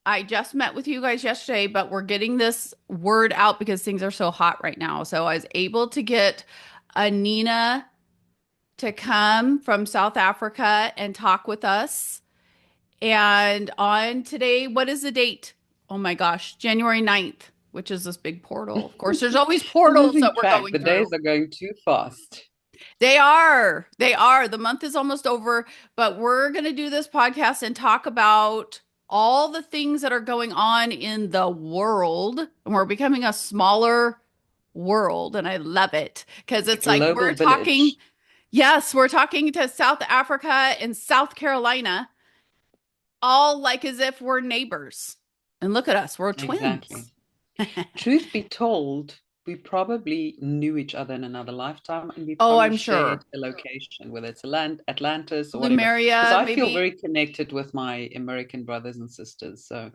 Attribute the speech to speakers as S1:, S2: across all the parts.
S1: I just met with you guys yesterday, but we're getting this word out because things are so hot right now. So I was able to get Anina to come from South Africa and talk with us. And on today, what is the date? Oh my gosh, January 9th, which is this big portal. Of course, there's always
S2: I'm
S1: portals that
S2: losing
S1: we're
S2: track.
S1: going
S2: The
S1: through.
S2: days are going too fast.
S1: They are. They are. The month is almost over, but we're going to do this podcast and talk about all the things that are going on in the world. And we're becoming a smaller world. And I love it because
S2: A
S1: it's like
S2: global
S1: we're talking,
S2: village.
S1: yes, we're talking to South Africa and South Carolina, all like as if we're neighbors. And look at us, we're
S2: Exactly.
S1: twins.
S2: Truth be told, we probably knew each other in another lifetime and we
S1: Oh,
S2: probably
S1: I'm
S2: shared
S1: sure.
S2: a location, whether it's Atlantis or whatever. Because
S1: Lumeria,
S2: I feel
S1: maybe.
S2: very connected with my American brothers and sisters. So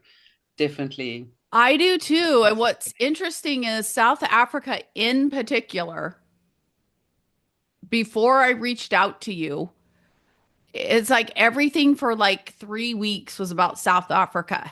S2: definitely
S1: I do too. And
S2: lots of
S1: what's interesting is South Africa in particular, before I reached out to you, it's like everything for like 3 weeks was about South Africa,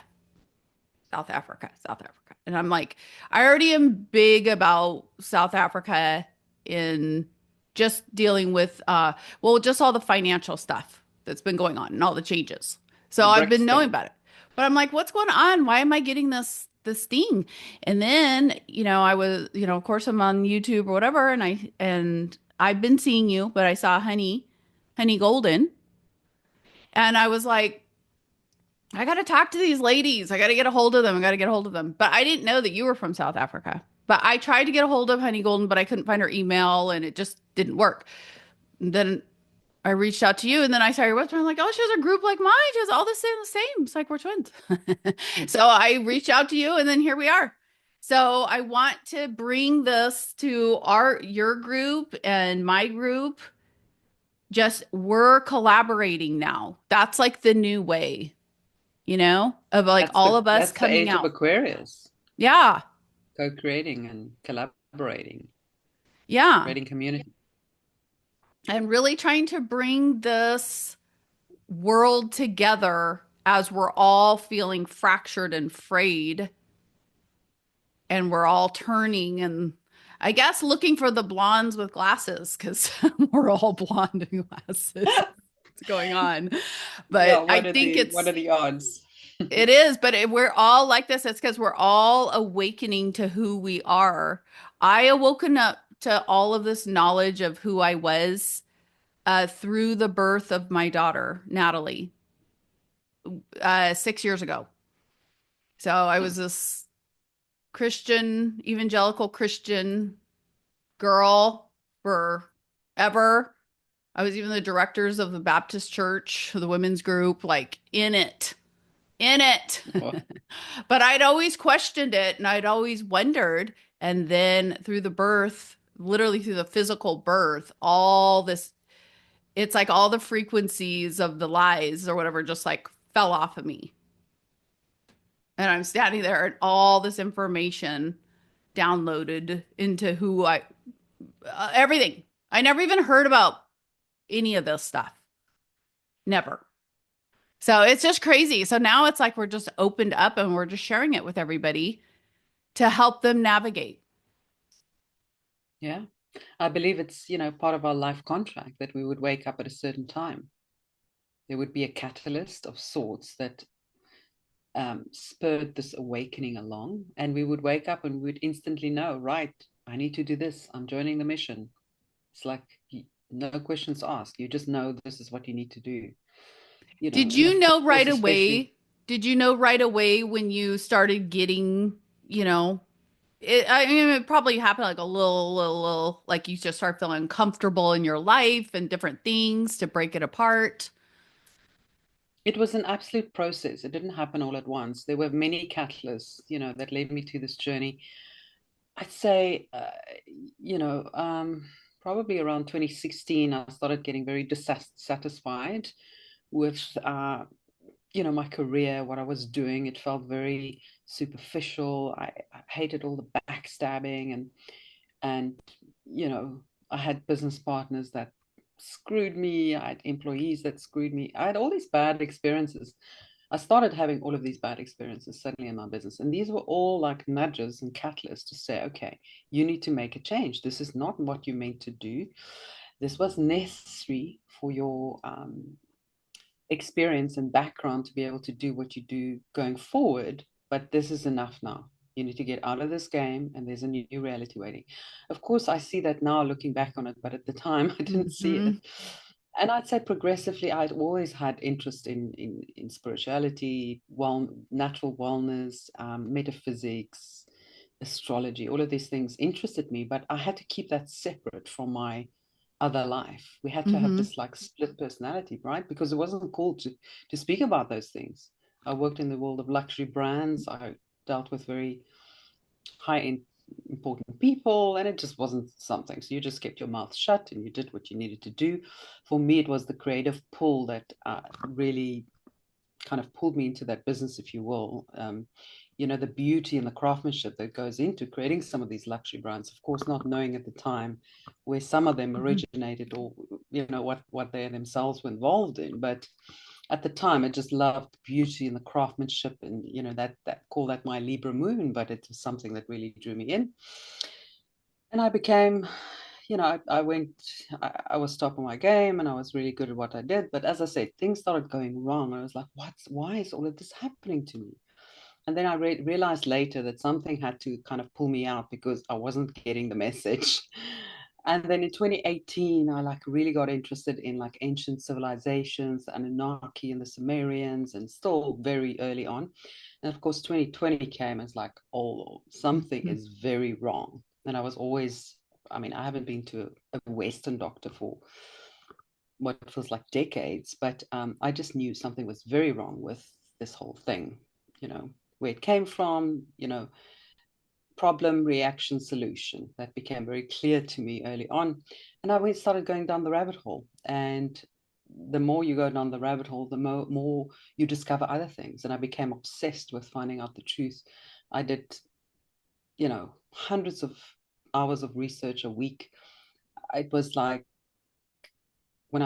S1: South Africa, South Africa. And I'm like, I already am big about South Africa in just dealing with well, just all the financial stuff that's been going on and all the changes. So
S2: the
S1: I've been
S2: BRICS
S1: knowing
S2: thing.
S1: about it. But I'm like, what's going on? Why am I getting this thing? And then, I was, of course I'm on YouTube or whatever, and I've been seeing you, but I saw Honey Golden, and I was like, I got to talk to these ladies. I got to get a hold of them. I got to get a hold of them. But I didn't know that you were from South Africa. But I tried to get a hold of Honey Golden, but I couldn't find her email and it just didn't work. And then I reached out to you and then I saw your website. I'm like, oh, she has a group like mine. She has all the same. It's like we're twins. So I reached out to you and then here we are. So I want to bring this to your group and my group. Just we're collaborating now. That's like the new way, of like all of us
S2: That's the
S1: coming
S2: age of
S1: out.
S2: Aquarius,
S1: Yeah.
S2: co-creating and collaborating,
S1: Yeah.
S2: creating community.
S1: And really trying to bring this world together as we're all feeling fractured and frayed and we're all turning and I guess looking for the blondes with glasses because we're all blonde and glasses. What's going on?
S2: Yeah,
S1: But I think
S2: what are the odds?
S1: it is, but we're all like this. It's because we're all awakening to who we are. I awoken up to all of this knowledge of who I was through the birth of my daughter, Natalie, 6 years ago. So I was this Christian, evangelical Christian girl forever. I was even the directors of the Baptist church, the women's group, like in it.
S2: Well,
S1: But I'd always questioned it and I'd always wondered. And then through the birth, literally through the physical birth, all this, it's like all the frequencies of the lies or whatever just like fell off of me. And I'm standing there and all this information downloaded into everything. I never even heard about any of this stuff. Never. So it's just crazy. So now it's like we're just opened up and we're just sharing it with everybody to help them navigate.
S2: yeah. I believe it's, part of our life contract that we would wake up at a certain time. There would be a catalyst of sorts that spurred this awakening along, and we would wake up and we would instantly know, right, I need to do this. I'm joining the mission. It's like no questions asked. You just know this is what you need to do.
S1: Did
S2: And
S1: you
S2: of
S1: know
S2: course,
S1: right
S2: especially
S1: away? Did you know right away when you started getting, I mean, it probably happened like a little, like you just start feeling comfortable in your life and different things to break it apart.
S2: it was an absolute process. It didn't happen all at once. There were many catalysts, that led me to this journey. I'd say, probably around 2016, I started getting very dissatisfied with, my career, what I was doing. It felt very superficial. I hated all the backstabbing and, I had business partners that screwed me. I had employees that screwed me. I had all these bad experiences. I started having all of these bad experiences suddenly in my business. And these were all like nudges and catalysts to say, okay, you need to make a change. This is not what you meant to do. This was necessary for your experience and background to be able to do what you do going forward. But this is enough now. You need to get out of this game, and there's a new reality waiting. Of course, I see that now looking back on it, but at the time, I didn't see it.
S1: Hmm.
S2: And I'd say progressively, I'd always had interest in spirituality, natural wellness, metaphysics, astrology. All of these things interested me, but I had to keep that separate from my other life. We had to have
S1: Hmm.
S2: this like split personality, right? Because it wasn't cool to speak about those things. I worked in the world of luxury brands. I dealt with very high end important people, and it just wasn't something. So you just kept your mouth shut and you did what you needed to do. For me, it was the creative pull that really kind of pulled me into that business, if you will. The beauty and the craftsmanship that goes into creating some of these luxury brands, of course, not knowing at the time where some of them
S1: Hmm.
S2: originated, or what they themselves were involved in. But at the time, I just loved the beauty and the craftsmanship, and that call that my Libra moon, but it was something that really drew me in. And I became, I went, I was top of my game, and I was really good at what I did. But as I said, things started going wrong. I was like, why is all of this happening to me? And then I realized later that something had to kind of pull me out because I wasn't getting the message. And then in 2018, I like really got interested in like ancient civilizations, the Anunnaki and the Sumerians, and still very early on. And of course, 2020 came as like, oh, something
S1: Hmm.
S2: is very wrong. And I was always, I mean, I haven't been to a Western doctor for what feels like decades, but I just knew something was very wrong with this whole thing, where it came from, problem, reaction, solution. That became very clear to me early on. And I started going down the rabbit hole. And the more you go down the rabbit hole, the more you discover other things. And I became obsessed with finding out the truth. I did, hundreds of hours of research a week. It was like when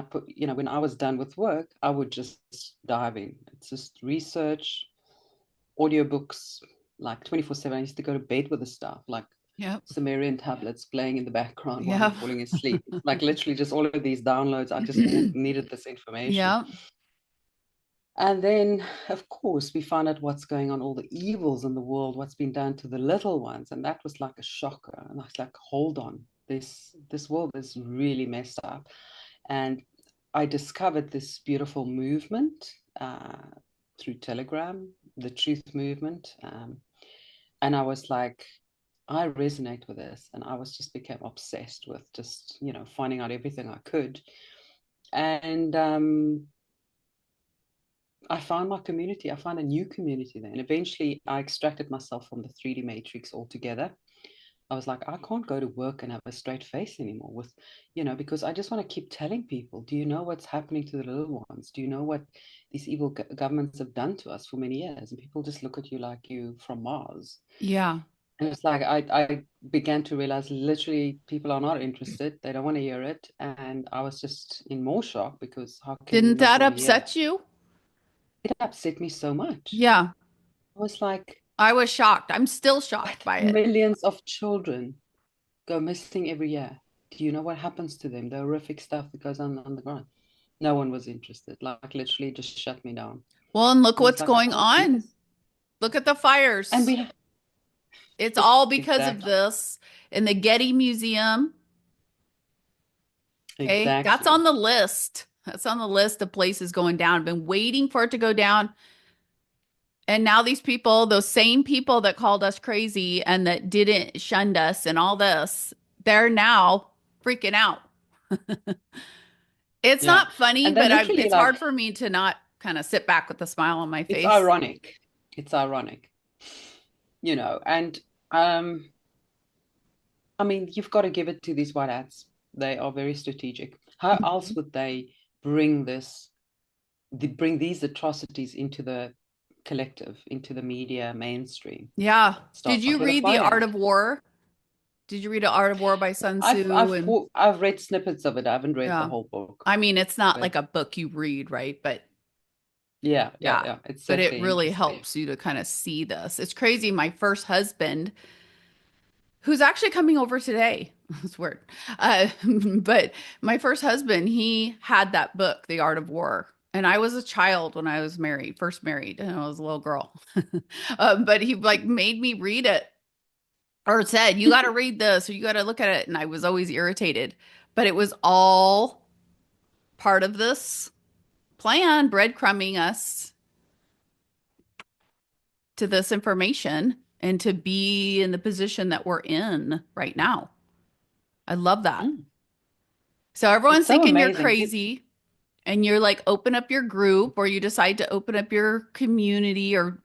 S2: I was done with work, I would just dive in. It's just research, audiobooks, like 24/7. I used to go to bed with the stuff, like
S1: Yep.
S2: Sumerian tablets playing in the background while I'm
S1: Yep.
S2: falling asleep. Like literally just all of these downloads. I just needed this information.
S1: Yep.
S2: And then, of course, we find out what's going on, all the evils in the world, what's been done to the little ones. And that was like a shocker. And I was like, hold on, this world is really messed up. And I discovered this beautiful movement through Telegram, the Truth Movement. And I was like, I resonate with this. And I was just became obsessed with just, finding out everything I could. And I found my community. I found a new community then. Eventually, I extracted myself from the 3D matrix altogether. I was like, I can't go to work and have a straight face anymore because I just want to keep telling people, do you know what's happening to the little ones? Do you know what these evil governments have done to us for many years? And people just look at you like you from Mars.
S1: Yeah.
S2: And it's like I began to realize literally people are not interested. They don't want to hear it. And I was just in more shock because how can you
S1: Didn't
S2: not
S1: that
S2: want to hear?
S1: upset you?
S2: It upset me so much.
S1: Yeah.
S2: I was like,
S1: I was shocked. I'm still shocked
S2: but
S1: by it.
S2: millions of children go missing every year. Do you know what happens to them? The horrific stuff that goes on the ground. No one was interested. Like literally just shut me down.
S1: Well, and look
S2: And I was
S1: what's
S2: like, I
S1: going
S2: can't do
S1: on.
S2: this.
S1: Look at the
S2: And
S1: fires.
S2: we
S1: It's all because of
S2: exactly,
S1: this. In the Getty Museum. Okay. That's on
S2: exactly.
S1: the list. That's on the list of places going down. I've been waiting for it to go down. And now these people, those same people that called us crazy and that didn't shunned us and all this, they're now freaking out. It's
S2: Yeah.
S1: not funny,
S2: And they're
S1: but
S2: literally
S1: it's
S2: like,
S1: hard for me to not kind of sit back with a smile on my
S2: it's
S1: face.
S2: ironic. It's ironic, and I mean, you've got to give it to these white hats. They are very strategic. How else
S1: Mhm.
S2: would they bring bring these atrocities into the collective, into the media mainstream?
S1: Yeah.
S2: Start
S1: Did you
S2: with a
S1: read The Art
S2: fire.
S1: of War? Did you read The Art of War by Sun Tzu? And
S2: I've read snippets of it. I haven't read the
S1: yeah,
S2: whole book,
S1: I mean, it's not
S2: but
S1: like a book you read, right? But
S2: Yeah, yeah,
S1: Yeah.
S2: yeah. It's
S1: But it
S2: certainly
S1: really
S2: interesting.
S1: helps you to kind of see this. It's crazy. My first husband, who's actually coming over today. It's weird. But my first husband, he had that book, The Art of War. And I was a child when I was married, first married, and I was a little girl. But he like made me read it or said, you got to read this or you got to look at it. And I was always irritated. But it was all part of this plan, breadcrumbing us to this information and to be in the position that we're in right now. I love that.
S2: Mm.
S1: So
S2: It's
S1: everyone's
S2: so
S1: thinking you're
S2: amazing.
S1: crazy and you're like open up your group or you decide to open up your community or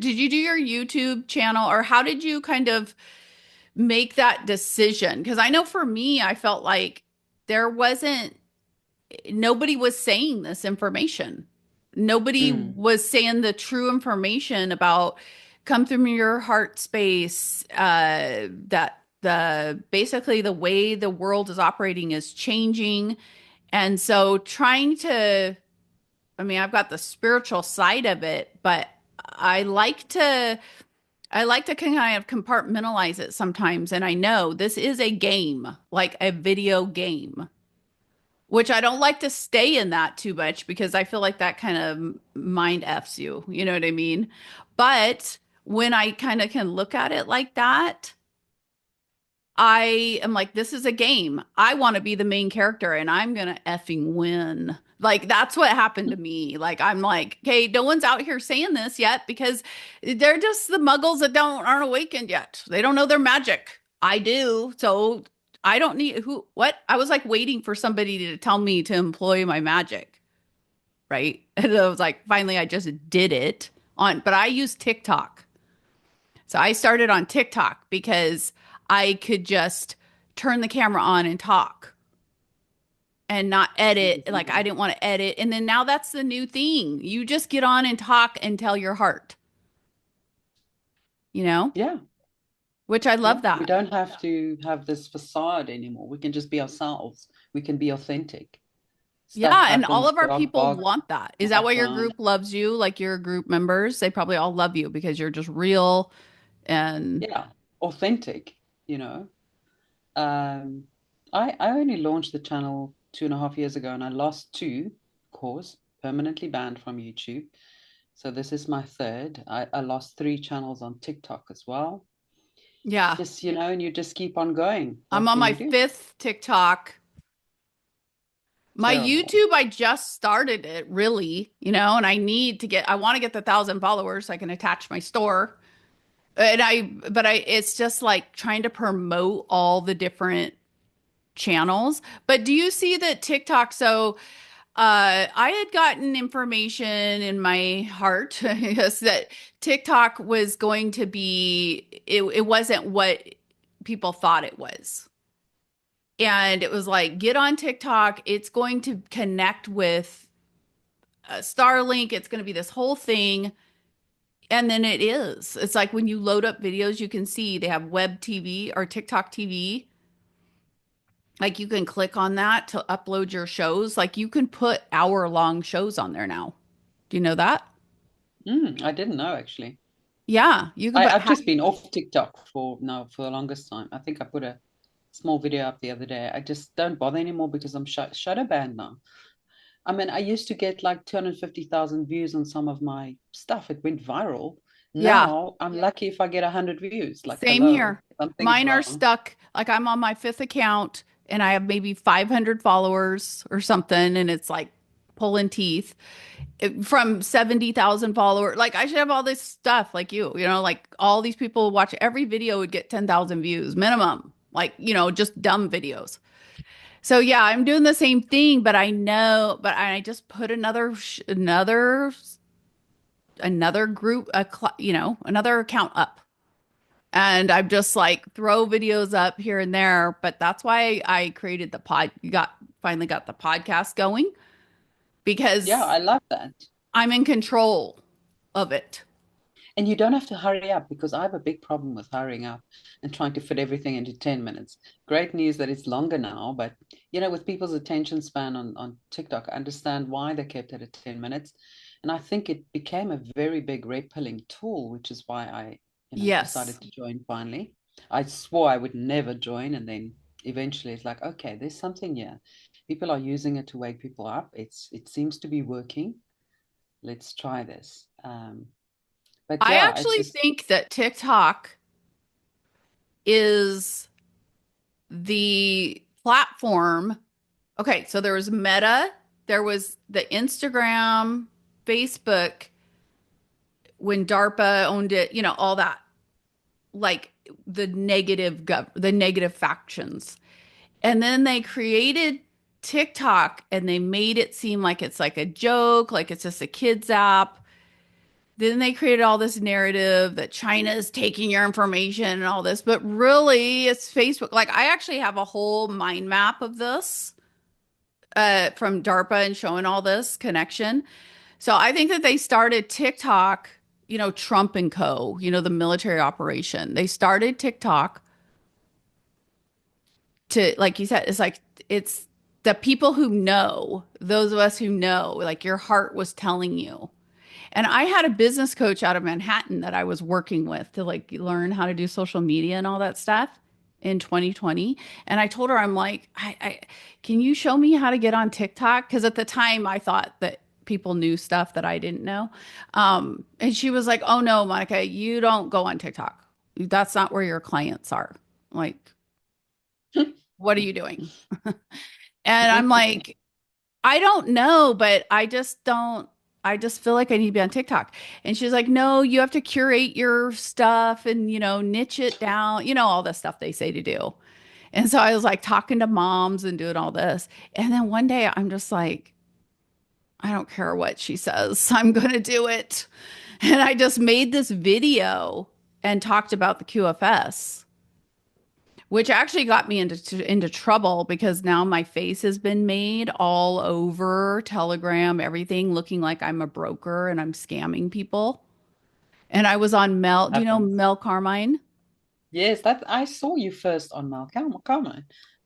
S1: did you do your YouTube channel or how did you kind of make that decision? Because I know for me, I felt like there wasn't nobody was saying this information. Nobody
S2: Mm,
S1: was saying the true information about come through your heart space, that the basically the way the world is operating is changing. And so trying to, I mean, I've got the spiritual side of it, but I like to I like to kind of compartmentalize it sometimes. And I know this is a game, like a video game, which I don't like to stay in that too much because I feel like that kind of mind F's you. You know what I mean? But when I kind of can look at it like that, I am like, this is a game. I want to be the main character and I'm going to effing win. Like, that's what happened to me. Like, I'm like, okay, no one's out here saying this yet because they're just the muggles that aren't awakened yet. They don't know their magic. I do. So I don't need what? I was like waiting for somebody to tell me to employ my magic. Right. And I was like, finally, I just did it but I use TikTok. So I started on TikTok because I could just turn the camera on and talk and not edit. Like I
S2: mhm.
S1: didn't want to edit. And then now that's the new thing. You just get on and talk and tell your heart, you know,
S2: Yeah,
S1: which I
S2: yeah.
S1: love
S2: We
S1: that.
S2: don't have to have this facade anymore. We can just be ourselves. We can be authentic. Stuff
S1: Yeah. And all
S2: happens,
S1: of our
S2: God
S1: people
S2: barks
S1: want that.
S2: in
S1: Is
S2: the
S1: that why your
S2: background.
S1: group loves you? Like your group members, they probably all love you because you're just real and
S2: Yeah, authentic, you know. Um, I only launched the channel 2.5 years ago and I lost two, of course, permanently banned from YouTube. So this is my third. I lost three channels on TikTok as well.
S1: yeah.
S2: Just, and you just keep on going.
S1: I'm
S2: What
S1: on
S2: can
S1: my
S2: you do?
S1: fifth TikTok. My
S2: Terrible.
S1: YouTube, I just started it really, and I want to get the 1,000 followers so I can attach my store. It's just like trying to promote all the different channels. But do you see that TikTok? So, I had gotten information in my heart, yes, that TikTok was going to it wasn't what people thought it was. And it was like, get on TikTok. It's going to connect with Starlink. It's going to be this whole thing. And then it is. It's like when you load up videos, you can see they have web TV or TikTok TV. Like you can click on that to upload your shows. Like you can put hour-long shows on there now. Do you know that?
S2: I didn't know actually.
S1: Yeah, you can
S2: I've just been off TikTok for the longest time. I think I put a small video up the other day. I just don't bother anymore because I'm shadow banned now. I mean, I used to get like 250,000 views on some of my stuff. It went viral.
S1: yeah,
S2: Now I'm lucky if I get 100 views. Like,
S1: same
S2: hello,
S1: here.
S2: something's
S1: Mine are
S2: wrong.
S1: stuck. Like I'm on my fifth account and I have maybe 500 followers or something, and it's like pulling teeth. From 70,000 followers. Like I should have all this stuff like like all these people watch every video would get 10,000 views minimum. Like, just dumb videos. So yeah, I'm doing the same thing, but I know, but I just put another group, another account up. And I'm just like throw videos up here and there, but that's why I created finally got the podcast going
S2: Yeah,
S1: because
S2: I love that.
S1: I'm in control of it.
S2: And you don't have to hurry up because I have a big problem with hurrying up and trying to fit everything into 10 minutes. Great news that it's longer now, but with people's attention span on TikTok, I understand why they kept it at 10 minutes. And I think it became a very big red pilling tool, which is why I
S1: Yes.
S2: decided to join finally. I swore I would never join, and then eventually it's like, okay, there's something here. People are using it to wake people up. It seems to be working. Let's try this. But
S1: I
S2: yeah,
S1: actually think that TikTok is the platform. Okay, so there was Meta, there was the Instagram, Facebook when DARPA owned it, all that, like the negative factions. And then they created TikTok and they made it seem like it's like a joke, like it's just a kids app. Then they created all this narrative that China is taking your information and all this, but really it's Facebook. Like I actually have a whole mind map of this from DARPA and showing all this connection. So I think that they started TikTok, Trump and Co., the military operation. They started TikTok to, like you said, it's the people who know, those of us who know, like your heart was telling you. And I had a business coach out of Manhattan that I was working with to like learn how to do social media and all that stuff in 2020. And I told her, I'm like, can you show me how to get on TikTok? Because at the time I thought that people knew stuff that I didn't know. And she was like, oh no, Monica, you don't go on TikTok. That's not where your clients are. Like, what are you doing? And I'm like, I don't know, but I just don't. I just feel like I need to be on TikTok. And she's like, no, you have to curate your stuff and, niche it down, all the stuff they say to do. And so I was like talking to moms and doing all this. And then one day I'm just like, I don't care what she says. I'm going to do it. And I just made this video and talked about the QFS, which actually got me into trouble because now my face has been made all over Telegram, everything looking like I'm a broker and I'm scamming people. And I was on Mel. Do you know
S2: happens.
S1: Mel Carmine?
S2: Yes, that I saw you first on Malcolm.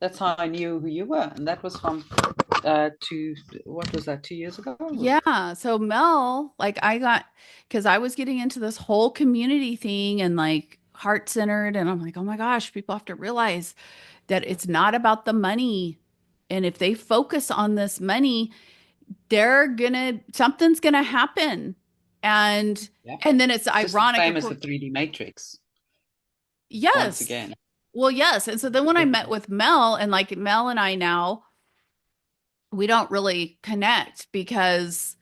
S2: That's how I knew who you were, and that was from two. What was that? 2 years ago?
S1: Yeah. So Mel, like I got, because I was getting into this whole community thing and like heart centered. And I'm like, oh my gosh, people have to realize that it's not about the money. And if they focus on this money, something's gonna happen. And
S2: Yeah,
S1: and then it's
S2: just the
S1: ironic, of
S2: same as
S1: course.
S2: the 3D Matrix once
S1: Yes.
S2: again.
S1: Well, yes. And so then when I met with Mel, and like Mel and I now, we don't really connect because,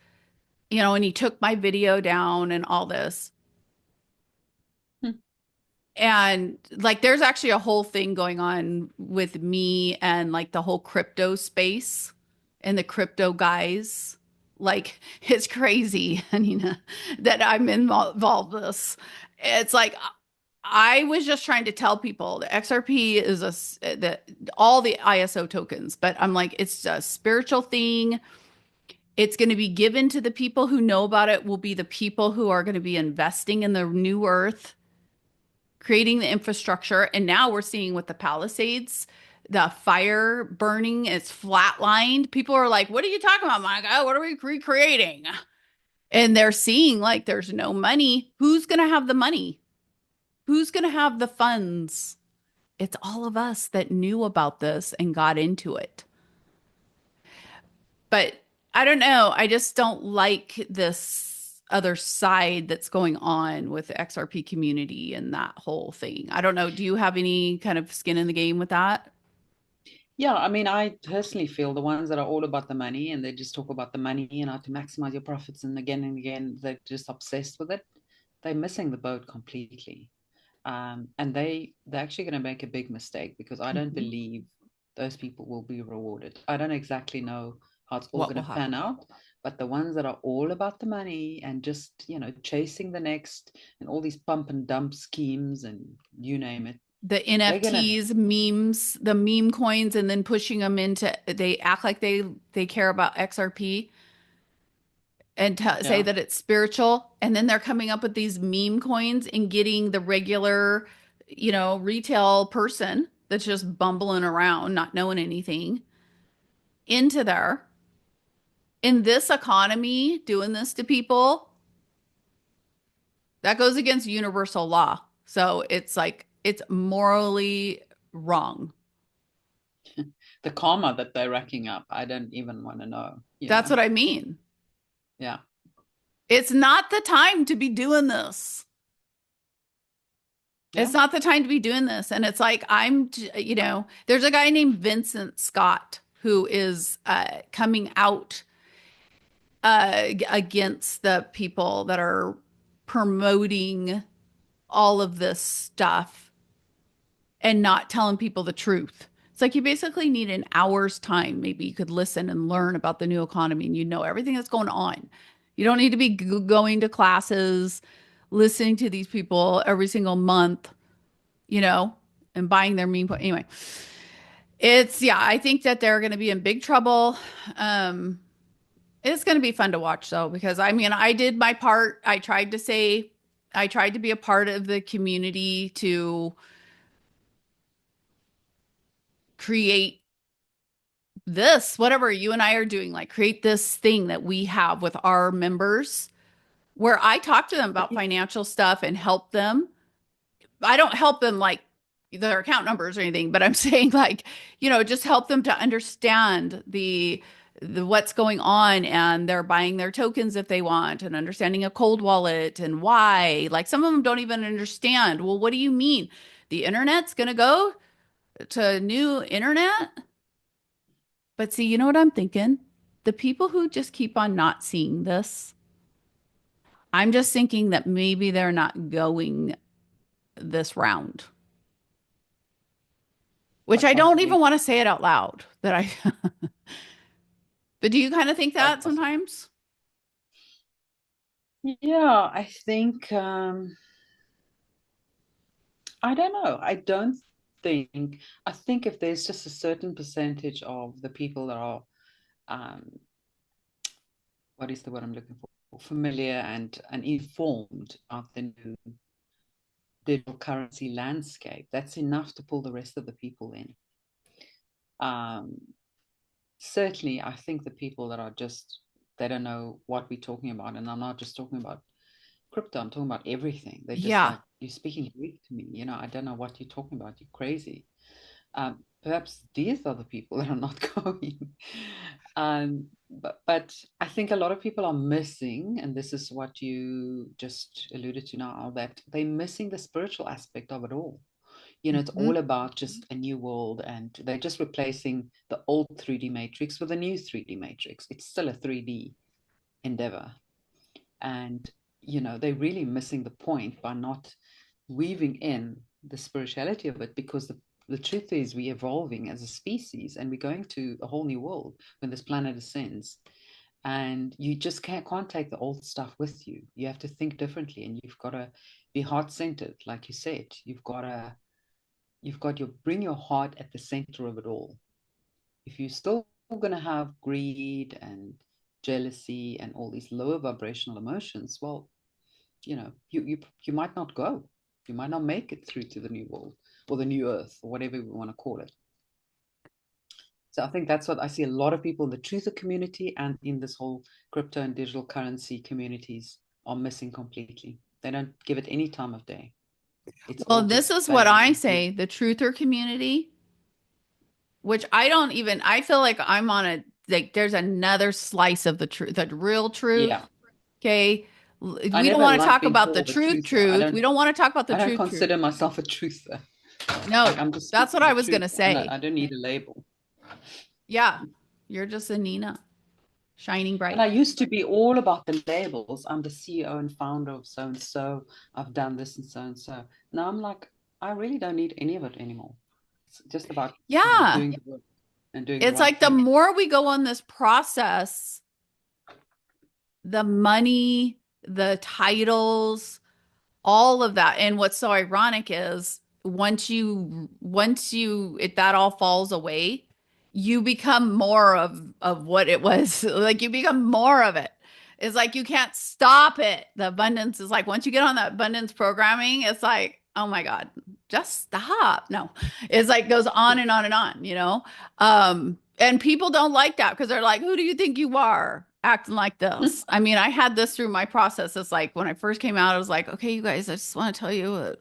S1: and he took my video down and all this.
S2: Hmm.
S1: And like there's actually a whole thing going on with me and like the whole crypto space and the crypto guys. Like it's crazy, Anina, that I'm involved in this. It's like I was just trying to tell people the XRP is that all the ISO tokens, but I'm like it's a spiritual thing. It's going to be given to the people who know about it will be the people who are going to be investing in the new earth, creating the infrastructure. And now we're seeing with the Palisades, the fire burning, it's flatlined. People are like, what are you talking about, Monica? What are we recreating? And they're seeing like there's no money. Who's going to have the money? Who's going to have the funds? It's all of us that knew about this and got into it. But I don't know. I just don't like this other side that's going on with the XRP community and that whole thing. I don't know. Do you have any kind of skin in the game with that?
S2: Yeah, I mean, I personally feel the ones that are all about the money and they just talk about the money and how to maximize your profits and again, they're just obsessed with it. They're missing the boat completely. And they're actually going to make a big mistake because I don't
S1: Mhm.
S2: believe those people will be rewarded. I don't exactly know how it's all
S1: What
S2: going
S1: will
S2: to pan
S1: happen?
S2: out, but the ones that are all about the money and just chasing the next and all these pump and dump schemes and you name it,
S1: The
S2: they're gonna.
S1: NFTs, memes, the meme coins, and then pushing them into, they act like they care about XRP. and say
S2: Yeah.
S1: that it's spiritual. And then they're coming up with these meme coins and getting the regular, retail person that's just bumbling around, not knowing anything, into there. In this economy, doing this to people, that goes against universal law. So it's like, it's morally wrong.
S2: The karma that they're racking up, I don't even want to know,
S1: That's what I mean.
S2: Yeah.
S1: It's not the time to be doing this. It's
S2: Yeah.
S1: not the time to be doing this. And it's like, there's a guy named Vincent Scott who is coming out against the people that are promoting all of this stuff and not telling people the truth. It's like you basically need an hour's time. Maybe you could listen and learn about the new economy and you know everything that's going on. You don't need to be going to classes, listening to these people every single month, you know, and buying their meme. Anyway, yeah, I think that they're going to be in big trouble. Um, it's going to be fun to watch though, because I mean, I did my part. I tried to be a part of the community to create this, whatever you and I are doing, like create this thing that we have with our members where I talk to them
S2: But
S1: about financial stuff and help them. I don't help them like their account numbers or anything, but I'm saying like, just help them to understand the what's going on, and they're buying their tokens if they want, and understanding a cold wallet and why. Like some of them don't even understand. Well, what do you mean? The internet's going to go to new internet? But see, you know what I'm thinking? The people who just keep on not seeing this, I'm just thinking that maybe they're not going this round, which
S2: quite
S1: I don't even
S2: possibly.
S1: want to say it out loud that I, but do you kind of think
S2: Quite
S1: that
S2: possibly.
S1: sometimes?
S2: Yeah, I think I don't know. I don't think I think if there's just a certain percentage of the people that are um what is the word I'm looking for? Familiar and informed of the new digital currency landscape, that's enough to pull the rest of the people in. Um, Certainly, I think the people that are just they don't know what we're talking about, and I'm not just talking about crypto. I'm talking about everything. They're just
S1: Yeah.
S2: like, you're speaking Greek to me. I don't know what you're talking about. You're crazy. Perhaps these are the people that are not going. But I think a lot of people are missing, and this is what you just alluded to now, that they're missing the spiritual aspect of it all. It's
S1: Mhm.
S2: all about just a new world, and they're just replacing the old 3D matrix with a new 3D matrix. It's still a 3D endeavor. And, they're really missing the point by not weaving in the spirituality of it, because the truth is we're evolving as a species and we're going to a whole new world when this planet ascends. And you just can't take the old stuff with you. You have to think differently, and you've got to be heart centered, like you said. You've got your bring your heart at the center of it all. If you're still going to have greed and jealousy and all these lower vibrational emotions, well, you might not go. You might not make it through to the new world or the new earth or whatever we want to call it. So I think that's what I see a lot of people in the truther community and in this whole crypto and digital currency communities are missing completely. They don't give it any time of day. It's
S1: Well,
S2: all
S1: this
S2: just
S1: is what
S2: fading
S1: I
S2: into.
S1: say, the truther community, which I feel like I'm on like, there's another slice of the truth, the real truth.
S2: Yeah.
S1: Okay.
S2: I
S1: We don't
S2: never
S1: want to
S2: like
S1: talk
S2: being
S1: about the
S2: called a
S1: truth,
S2: truther.
S1: truth. We don't want to talk about the
S2: I don't
S1: truth, truth.
S2: consider myself a truther. Like,
S1: No,
S2: I'm just
S1: that's what
S2: speaking
S1: I
S2: the
S1: was going
S2: truth.
S1: to say.
S2: I don't need a label.
S1: Yeah. You're just a Nina, shining
S2: And I
S1: bright.
S2: used to be all about the labels. I'm the CEO and founder of so and so. I've done this and so and so. Now I'm like, I really don't need any of it anymore. It's just about,
S1: Yeah.
S2: doing the work and doing the
S1: It's
S2: right
S1: like the
S2: thing.
S1: more we go on this process, the money, the titles, all of that. And what's so ironic is if that all falls away, you become more of what it was. Like you become more of it. It's like you can't stop it. The abundance is like once you get on that abundance programming, it's like, oh my God, just stop. No, it's like goes on and on and on, you know? And people don't like that because they're like, who do you think you are acting like this? I mean, I had this through my process. It's like when I first came out, I was like, okay, you guys, I just want to tell you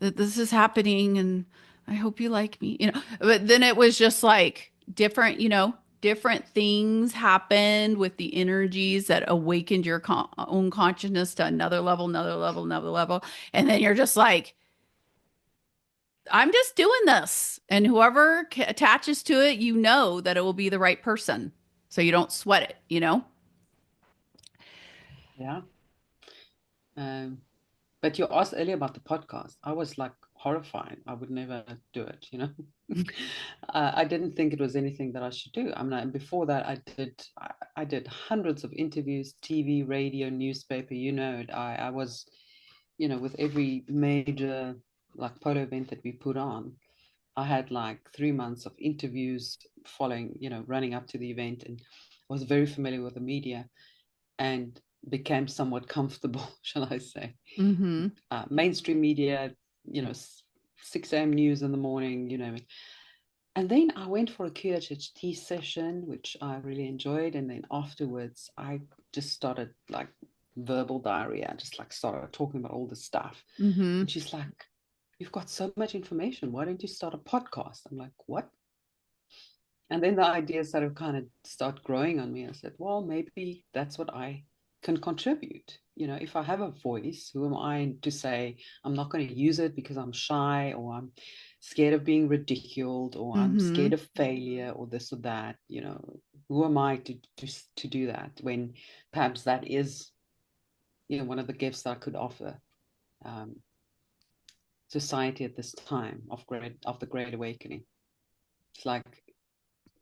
S1: that this is happening and I hope you like me, you know. But then it was just like different, you know, different things happened with the energies that awakened your own consciousness to another level, another level, another level. And then you're just like, I'm just doing this. And whoever attaches to it, you know that it will be the right person. So you don't sweat it, you know?
S2: Yeah. Um, but you asked earlier about the podcast. I was like horrified. I would never do it, you know. I didn't think it was anything that I should do. I mean, before that, I did hundreds of interviews, TV, radio, newspaper, you know it. I was, you know, with every major like polo event that we put on, I had like 3 months of interviews following, you know, running up to the event, and I was very familiar with the media and became somewhat comfortable, shall I say.
S1: Mm-hmm.
S2: Mainstream media, you know, 6 a.m. news in the morning, you know. And then I went for a QHHT session, which I really enjoyed. And then afterwards, I just started like verbal diarrhea. I just like started talking about all this stuff.
S1: Mm-hmm.
S2: And she's like, you've got so much information. Why don't you start a podcast? I'm like, what? And then the ideas sort of kind of start growing on me. I said, well, maybe that's what I can contribute. You know, if I have a voice, who am I to say I'm not going to use it because I'm shy or I'm scared of being ridiculed or I'm
S1: Mm-hmm.
S2: scared of failure or this or that? You know, who am I to do that when perhaps that is, you know, one of the gifts that I could offer um, society at this time of the Great Awakening. It's like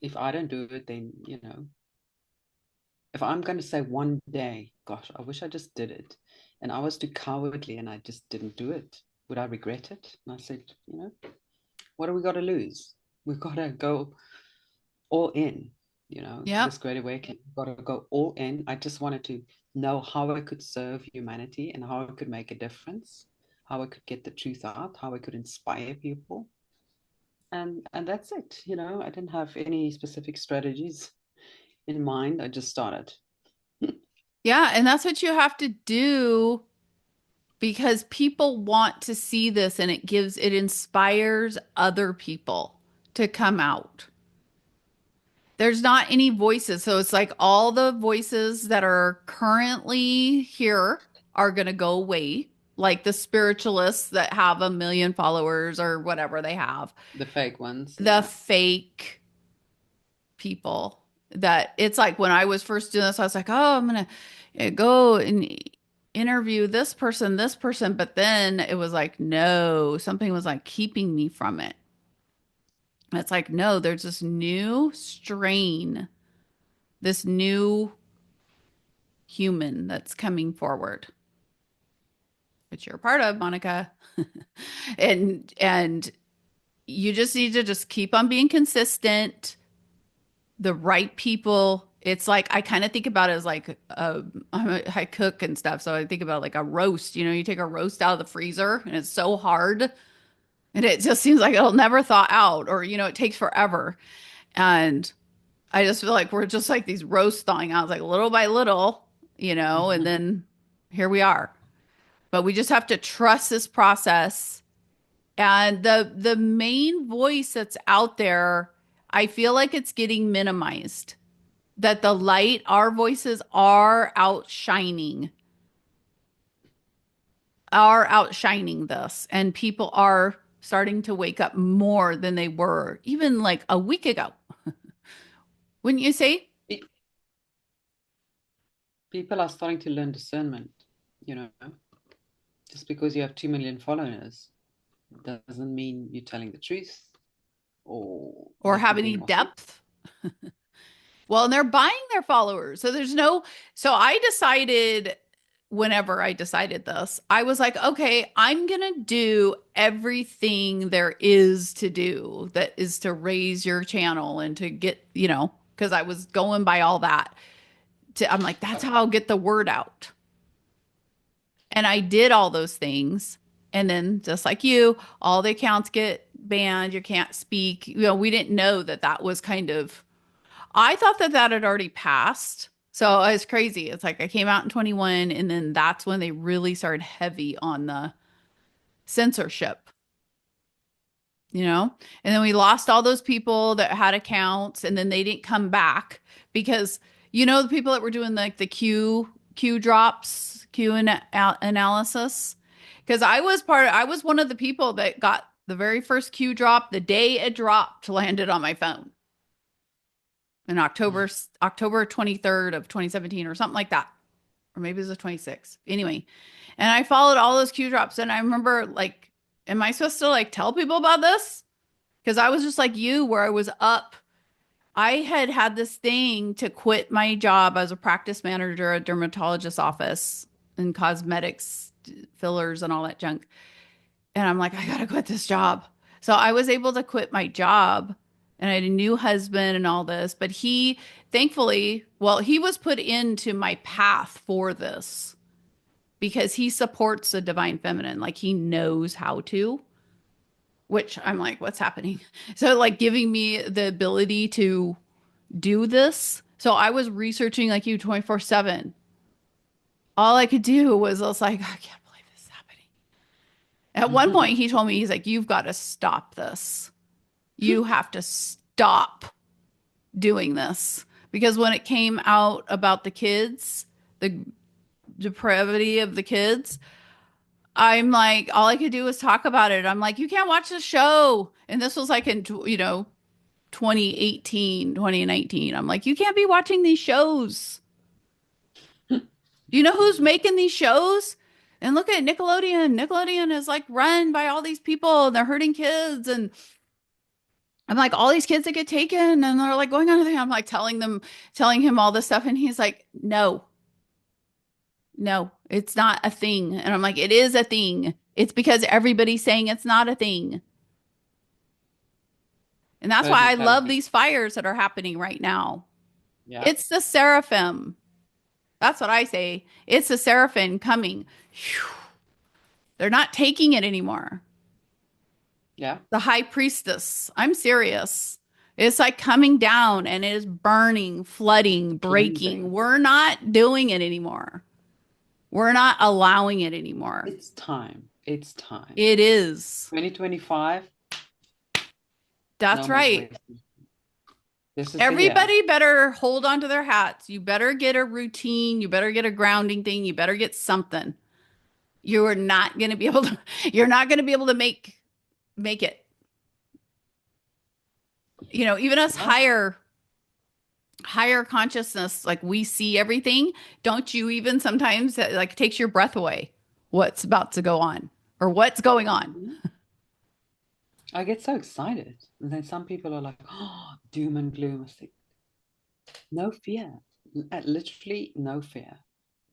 S2: if I don't do it, then you know, if I'm going to say one day, gosh, I wish I just did it, and I was too cowardly and I just didn't do it, would I regret it? And I said, you know, what do we got to lose? We've got to go all in, you know, to
S1: Yep.
S2: this great awakening. We've got to go all in. I just wanted to know how I could serve humanity and how I could make a difference, how I could get the truth out, how I could inspire people. And that's it. You know, I didn't have any specific strategies in mind. I just started.
S1: Yeah. And that's what you have to do because people want to see this and it inspires other people to come out. There's not any voices. So it's like all the voices that are currently here are going to go away. Like the spiritualists that have 1 million followers or whatever they have,
S2: The fake ones,
S1: the
S2: yeah.
S1: fake people that it's like when I was first doing this, I was like, oh, I'm going to go and interview this person. But then it was like, no, something was like keeping me from it. It's like, no, there's this new strain, this new human that's coming forward, which you're a part of, Monica. And you just need to just keep on being consistent, the right people. It's like I kind of think about it as like I cook and stuff, so I think about like a roast. You know, you take a roast out of the freezer, and it's so hard, and it just seems like it'll never thaw out, or you know, it takes forever. And I just feel like we're just like these roasts thawing out, like little by little, you know, and then here we are. But we just have to trust this process. And the main voice that's out there, I feel like it's getting minimized. That the light, our voices are outshining this, and people are starting to wake up more than they were even like a week ago. Wouldn't you say?
S2: People are starting to learn discernment, you know. Just because you have 2 million followers doesn't mean you're telling the truth or
S1: Or
S2: that
S1: have
S2: you're
S1: any
S2: being authentic.
S1: depth? Well, and they're buying their followers. So there's no, so I decided whenever I decided this, I was like, okay, I'm going to do everything there is to do that is to raise your channel and to get, you know, because I was going by all that I'm like, that's how I'll get the word out. And I did all those things. And then just like you, all the accounts get banned. You can't speak. We didn't know that that was kind of, I thought that that had already passed. So it's crazy. It's like I came out in 21 and then that's when they really started heavy on the censorship, you know? And then we lost all those people that had accounts and then they didn't come back because the people that were doing like the Q drops, analysis. Because I was one of the people that got the very first Q drop the day it dropped landed on my phone in October 23rd of 2017 or something like that. Or maybe it was the 26th. Anyway, and I followed all those Q drops and I remember like, am I supposed to like tell people about this? Because I was just like you, where I was up. I had this thing to quit my job as a practice manager at a dermatologist's office in cosmetics, fillers, and all that junk. And I'm like, I gotta quit this job. So I was able to quit my job and I had a new husband and all this. But he, thankfully, well, he was put into my path for this because he supports the divine feminine. Like he knows how to, which I'm like, what's happening? So, like, giving me the ability to do this. So I was researching like you 24/7. All I could do was I was like, I can't believe this is happening. At one point, he told me, he's like, you've got to stop this. You have to stop doing this. Because when it came out about the kids, the depravity of the kids, I'm like, all I could do was talk about it. I'm like, you can't watch the show. And this was like in, 2018, 2019. I'm like, you can't be watching these shows. Do you know who's making these shows? And look at Nickelodeon. Nickelodeon is like run by all these people and they're hurting kids. And I'm like, all these kids that get taken and they're like going on. I'm like telling him all this stuff. And he's like, no, no, it's not a thing. And I'm like, it is a thing. It's because everybody's saying it's not a thing. And that's
S2: Herd
S1: why I love
S2: mentality.
S1: these fires that are happening right now.
S2: Yeah.
S1: It's the seraphim. That's what I say. It's the seraphim coming. Phew. They're not taking it anymore.
S2: Yeah.
S1: The high priestess. I'm serious. It's like coming down and it is burning, flooding, breaking.
S2: Cleansing.
S1: We're not doing it anymore. We're not allowing it anymore.
S2: It's time. It's time.
S1: It is.
S2: 2025, no
S1: That's
S2: more
S1: right.
S2: wasting. This is the year.
S1: Everybody better hold on to their hats. You better get a routine. You better get a grounding thing. You better get something. You are not going to be able to, you're not going to be able to make it. Even us
S2: Yeah.
S1: higher consciousness, like we see everything. Don't you even sometimes like takes your breath away what's about to go on or what's going on?
S2: Mhm. I get so excited. And then some people are like, oh, doom and gloom. I think, no fear. Literally, no fear.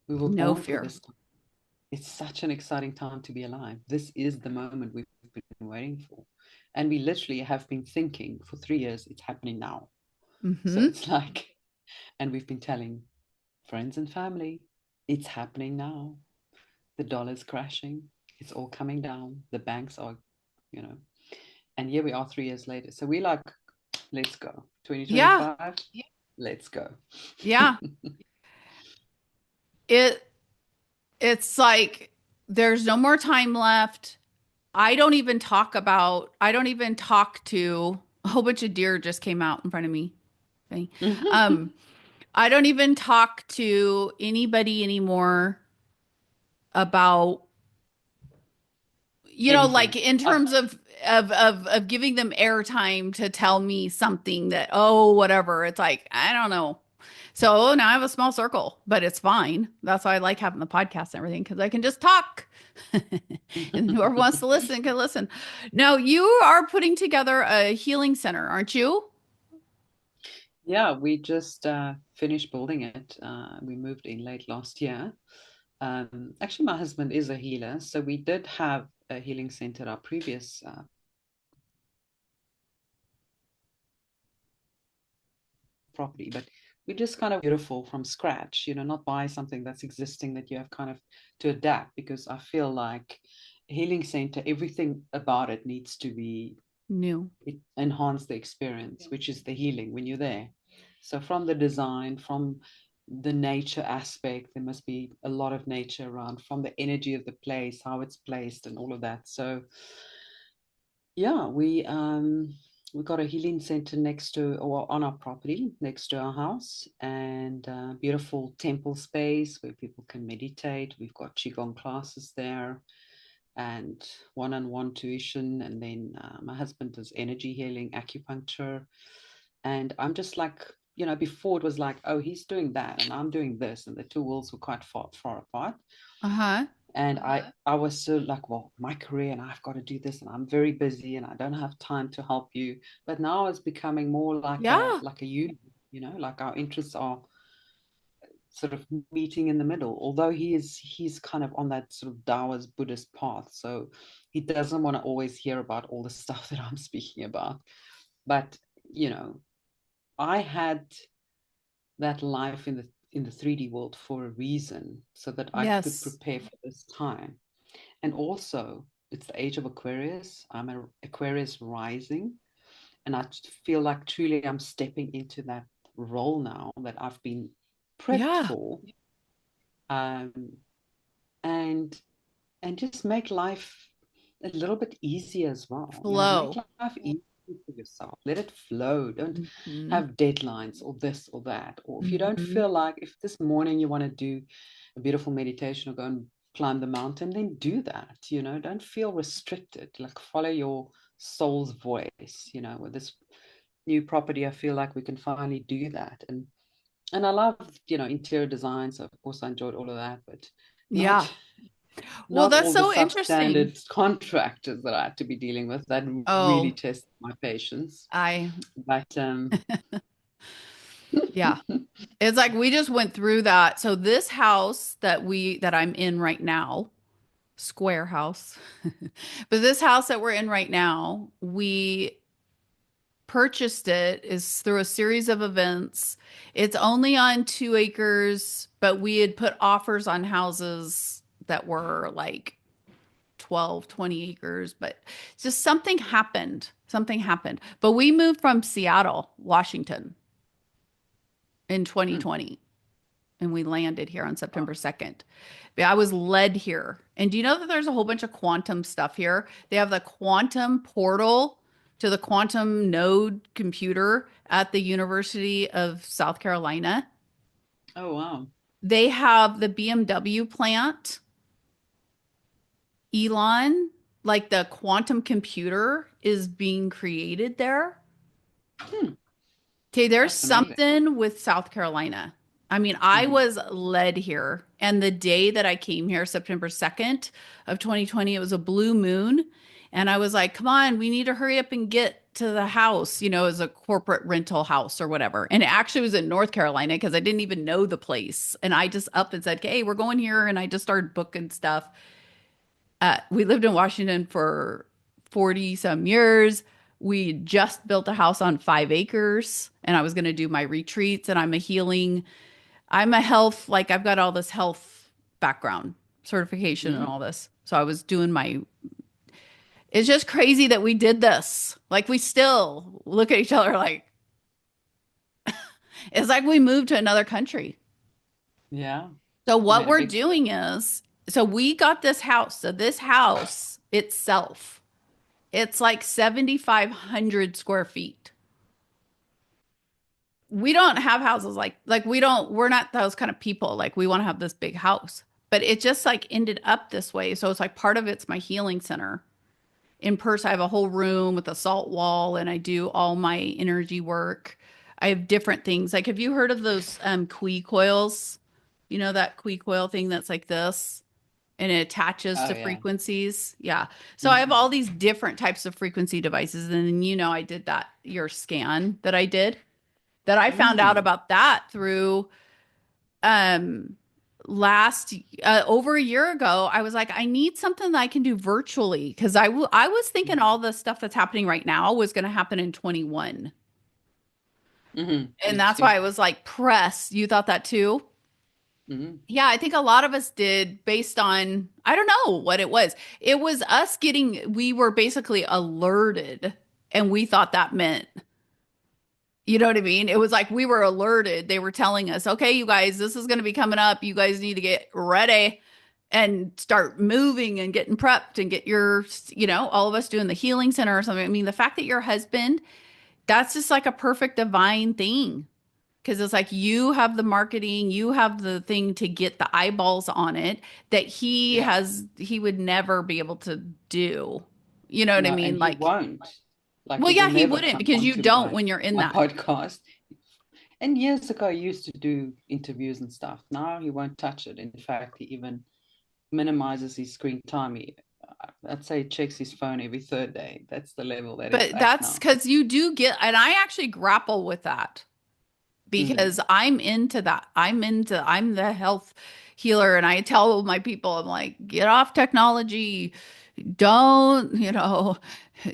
S2: We were
S1: No
S2: born for
S1: fear.
S2: this time. It's such an exciting time to be alive. This is the moment we've been waiting for. And we literally have been thinking for 3 years, it's happening now. So
S1: Hmm.
S2: it's like, and we've been telling friends and family, it's happening now. The dollar's crashing. It's all coming down. The banks are, you know, and here we are 3 years later. So we're like, let's go.
S1: Yeah.
S2: 2025, let's go.
S1: Yeah. It it's like there's no more time left. I don't even talk to a whole bunch of deer just came out in front of me. Okay. Um, I don't even talk to anybody anymore about, like
S2: Anything.
S1: in terms of giving them airtime to tell me something that, oh, whatever. It's like, I don't know. So now I have a small circle, but it's fine. That's why I like having the podcast and everything because I can just talk. And whoever wants to listen can listen. Now, you are putting together a healing center, aren't you?
S2: Yeah, we just finished building it. We moved in late last year. Actually, my husband is a healer, so we did have a healing center at our previous property, but we just kind of beautiful from scratch, not buy something that's existing that you have kind of to adapt, because I feel like a healing center, everything about it needs to be
S1: New.
S2: enhance the experience, which is the healing when you're there. So from the design, from the nature aspect, there must be a lot of nature around, from the energy of the place, how it's placed, and all of that. So yeah, we got a healing center next to, or on our property next to our house, and beautiful temple space where people can meditate. We've got qigong classes there, and one-on-one tuition. And then my husband does energy healing, acupuncture, and I'm just like, before it was like, oh, he's doing that and I'm doing this, and the two worlds were quite far apart.
S1: Uh-huh.
S2: And I was so like, well, my career, and I've got to do this, and I'm very busy and I don't have time to help you. But now it's becoming more like a
S1: Yeah.
S2: union, like our interests are sort of meeting in the middle. Although he's kind of on that sort of Taoist Buddhist path, so he doesn't want to always hear about all the stuff that I'm speaking about. But you know, I had that life in the 3D world for a reason, so that I could
S1: Yes.
S2: prepare for this time. And also, it's the age of Aquarius. I'm an Aquarius rising, and I feel like truly I'm stepping into that role now that I've been prepped
S1: Yeah.
S2: for, um, and just make life a little bit easier as well. Make
S1: Flow.
S2: life easy for yourself. Let it flow. Don't
S1: Hmm.
S2: have deadlines or this or that. Or if you don't
S1: Hmm.
S2: feel like, if this morning you want to do a beautiful meditation or go and climb the mountain, then do that. Don't feel restricted. Like, follow your soul's voice. With this new property, I feel like we can finally do that. And I love, interior design. So of course I enjoyed all of that, but not
S1: Yeah. Well,
S2: not
S1: that's
S2: all the
S1: so interesting.
S2: substandard contractors that I had to be dealing with. That really
S1: Oh,
S2: tested my patience.
S1: I,
S2: But
S1: yeah. It's like we just went through that. So this house that I'm in right now, square house. But this house that we're in right now, we purchased it is through a series of events. It's only on 2 acres, but we had put offers on houses that were like 12, 20 acres, but just something happened. Something happened. But we moved from Seattle, Washington in
S2: hmm,
S1: 2020, and we landed here on
S2: wow.
S1: September 2nd. But I was led here. And do you know that there's a whole bunch of quantum stuff here? They have the quantum portal to the quantum node computer at the University of South Carolina.
S2: Oh wow.
S1: They have the BMW plant, Elon, like the quantum computer is being created there.
S2: Hmm,
S1: Okay, there's
S2: that's amazing.
S1: something with South Carolina. I mean, I
S2: Hmm.
S1: was led here, and the day that I came here, September 2nd of 2020, it was a blue moon, and I was like, "Come on, we need to hurry up and get to the house, as a corporate rental house or whatever." And it actually was in North Carolina because I didn't even know the place, and I just up and said, "Hey, we're going here," and I just started booking stuff. We lived in Washington for 40 some years. We just built a house on 5 acres, and I was going to do my retreats. And I'm a health, like I've got all this health background certification and
S2: Hmm.
S1: all this. So I was doing it's just crazy that we did this. Like we still look at each other like, it's like we moved to another country.
S2: Yeah,
S1: So
S2: you
S1: what
S2: made a
S1: we're
S2: big step.
S1: doing is, so we got this house. So this house itself, it's like 7,500 square feet. We don't have houses like we're not those kind of people. Like we want to have this big house. But it just like ended up this way. So it's like part of it's my healing center. In person, I have a whole room with a salt wall and I do all my energy work. I have different things. Like have you heard of those Qui coils? You know that Qui coil thing that's like this? And it attaches
S2: Oh
S1: to
S2: yeah.
S1: frequencies. Yeah. So I have
S2: Hmm.
S1: all these different types of frequency devices. And then, I did that, your scan that I did, that I found out
S2: Mm.
S1: about that through um last over a year ago. I was like, I need something that I can do virtually because I was thinking all the stuff that's happening right now was going to happen in 21. And
S2: Me
S1: that's why
S2: too.
S1: I was like pressed. You thought that too?
S2: Hmm.
S1: Yeah, I think a lot of us did based on, I don't know what it was. It was us getting, we were basically alerted and we thought that meant, you know what I mean? It was like we were alerted. They were telling us, okay, you guys, this is going to be coming up. You guys need to get ready and start moving and getting prepped and get your, all of us doing the healing center or something. I mean, the fact that your husband, that's just like a perfect divine thing. Because it's like you have the marketing, you have the thing to get the eyeballs on it that
S2: Yeah.
S1: he would never be able to do. You know what I
S2: No,
S1: mean?
S2: and he
S1: Like,
S2: won't. Like
S1: well,
S2: he will
S1: yeah, he
S2: never
S1: wouldn't
S2: come
S1: because you
S2: onto
S1: don't when you're in
S2: my
S1: that.
S2: podcast. And years ago, I used to do interviews and stuff. Now he won't touch it. In fact, he even minimizes his screen time. I'd say he checks his phone every third day. That's the level that he's
S1: But
S2: at
S1: that's
S2: now.
S1: because you do get, and I actually grapple with that because
S2: Mm.
S1: I'm into that. I'm the health healer, and I tell my people, I'm like, get off technology. Don't,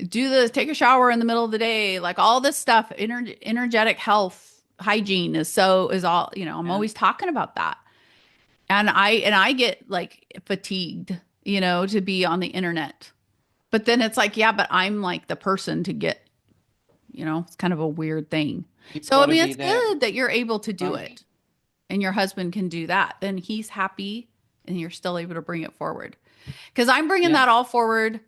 S1: do this, take a shower in the middle of the day, like all this stuff. Energetic health hygiene is all, I'm
S2: Yeah.
S1: always talking about that. And I get like fatigued, to be on the internet. But then it's like, yeah, but I'm like the person to get, it's kind of a weird thing.
S2: You've
S1: So, I
S2: got to
S1: mean,
S2: be
S1: it's
S2: there,
S1: good that you're able to do
S2: right?
S1: it and your husband can do that. Then he's happy and you're still able to bring it forward. Because I'm bringing
S2: Yeah.
S1: that all forward.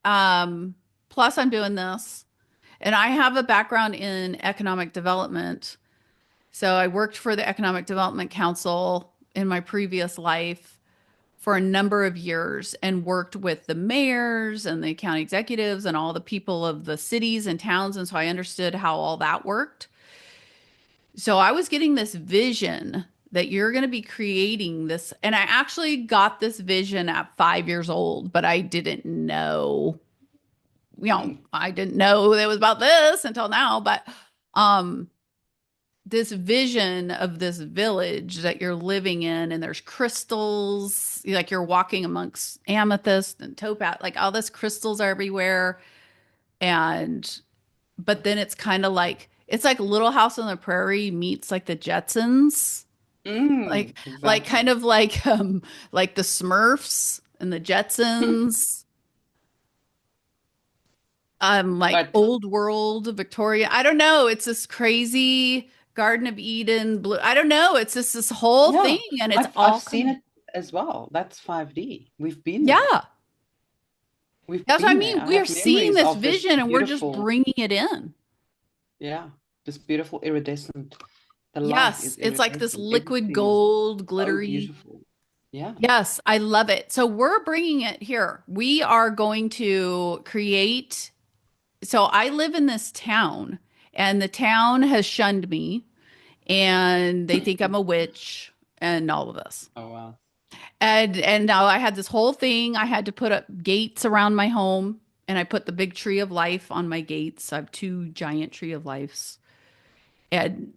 S1: Um, Plus, I'm doing this. And I have a background in economic development. So I worked for the Economic Development Council in my previous life for a number of years and worked with the mayors and the county executives and all the people of the cities and towns. And so I understood how all that worked. So I was getting this vision that you're going to be creating this. And I actually got this vision at 5 years old, but I didn't know,
S2: Mm.
S1: I didn't know it was about this until now. But um, this vision of this village that you're living in, and there's crystals, like you're walking amongst amethyst and topaz, like all this crystals are everywhere. And but then it's like Little House on the Prairie meets like the Jetsons,
S2: Mm.
S1: like kind
S2: Exactly.
S1: of like the Smurfs and the Jetsons, like
S2: But
S1: old world Victoria. I don't know. It's this crazy Garden of Eden blue. I don't know. It's just this whole thing,
S2: yeah,
S1: and it's
S2: I've
S1: all
S2: seen
S1: coming.
S2: it as well. That's 5D. We've been there.
S1: Yeah.
S2: We've
S1: That's what I
S2: been there.
S1: mean.
S2: I
S1: We're
S2: have
S1: seeing
S2: memories
S1: this
S2: of this
S1: vision and we're just
S2: beautiful,
S1: bringing it in.
S2: yeah, this beautiful iridescent. The light
S1: Yes,
S2: is
S1: it's like this
S2: iridescent.
S1: liquid
S2: Everything is
S1: gold,
S2: so
S1: glittery.
S2: beautiful. Yeah.
S1: Yes, I love it. So we're bringing it here. We are going to create. So I live in this town, and the town has shunned me, and they think I'm a witch and all of this.
S2: Oh wow.
S1: And now I had this whole thing. I had to put up gates around my home, and I put the big tree of life on my gates. I have two giant tree of lives. And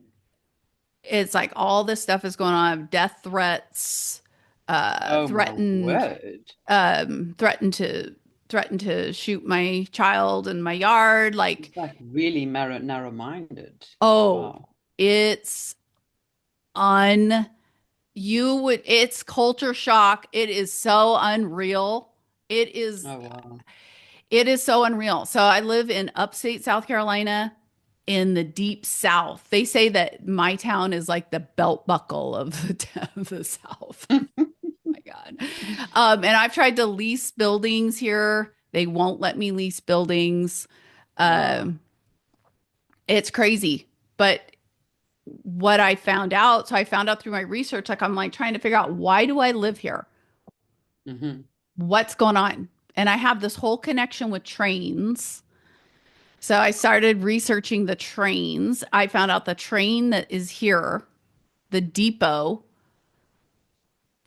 S1: it's like all this stuff is going on. I have death threats,
S2: Oh my
S1: threatened,
S2: word.
S1: threatened to shoot my child in my yard.
S2: It's
S1: Like,
S2: like really narrow-minded.
S1: oh,
S2: Wow.
S1: it's un it's culture shock. It is so unreal. It is
S2: Oh wow.
S1: it is so unreal. So I live in upstate South Carolina in the deep South. They say that my town is like the belt buckle of of the South. My God. And I've tried to lease buildings here. They won't let me lease buildings.
S2: Wow.
S1: Um, it's crazy. But what I found out, so I found out through my research, like I'm like trying to figure out why do I live here?
S2: Hmm.
S1: What's going on? And I have this whole connection with trains. So I started researching the trains. I found out the train that is here, the depot,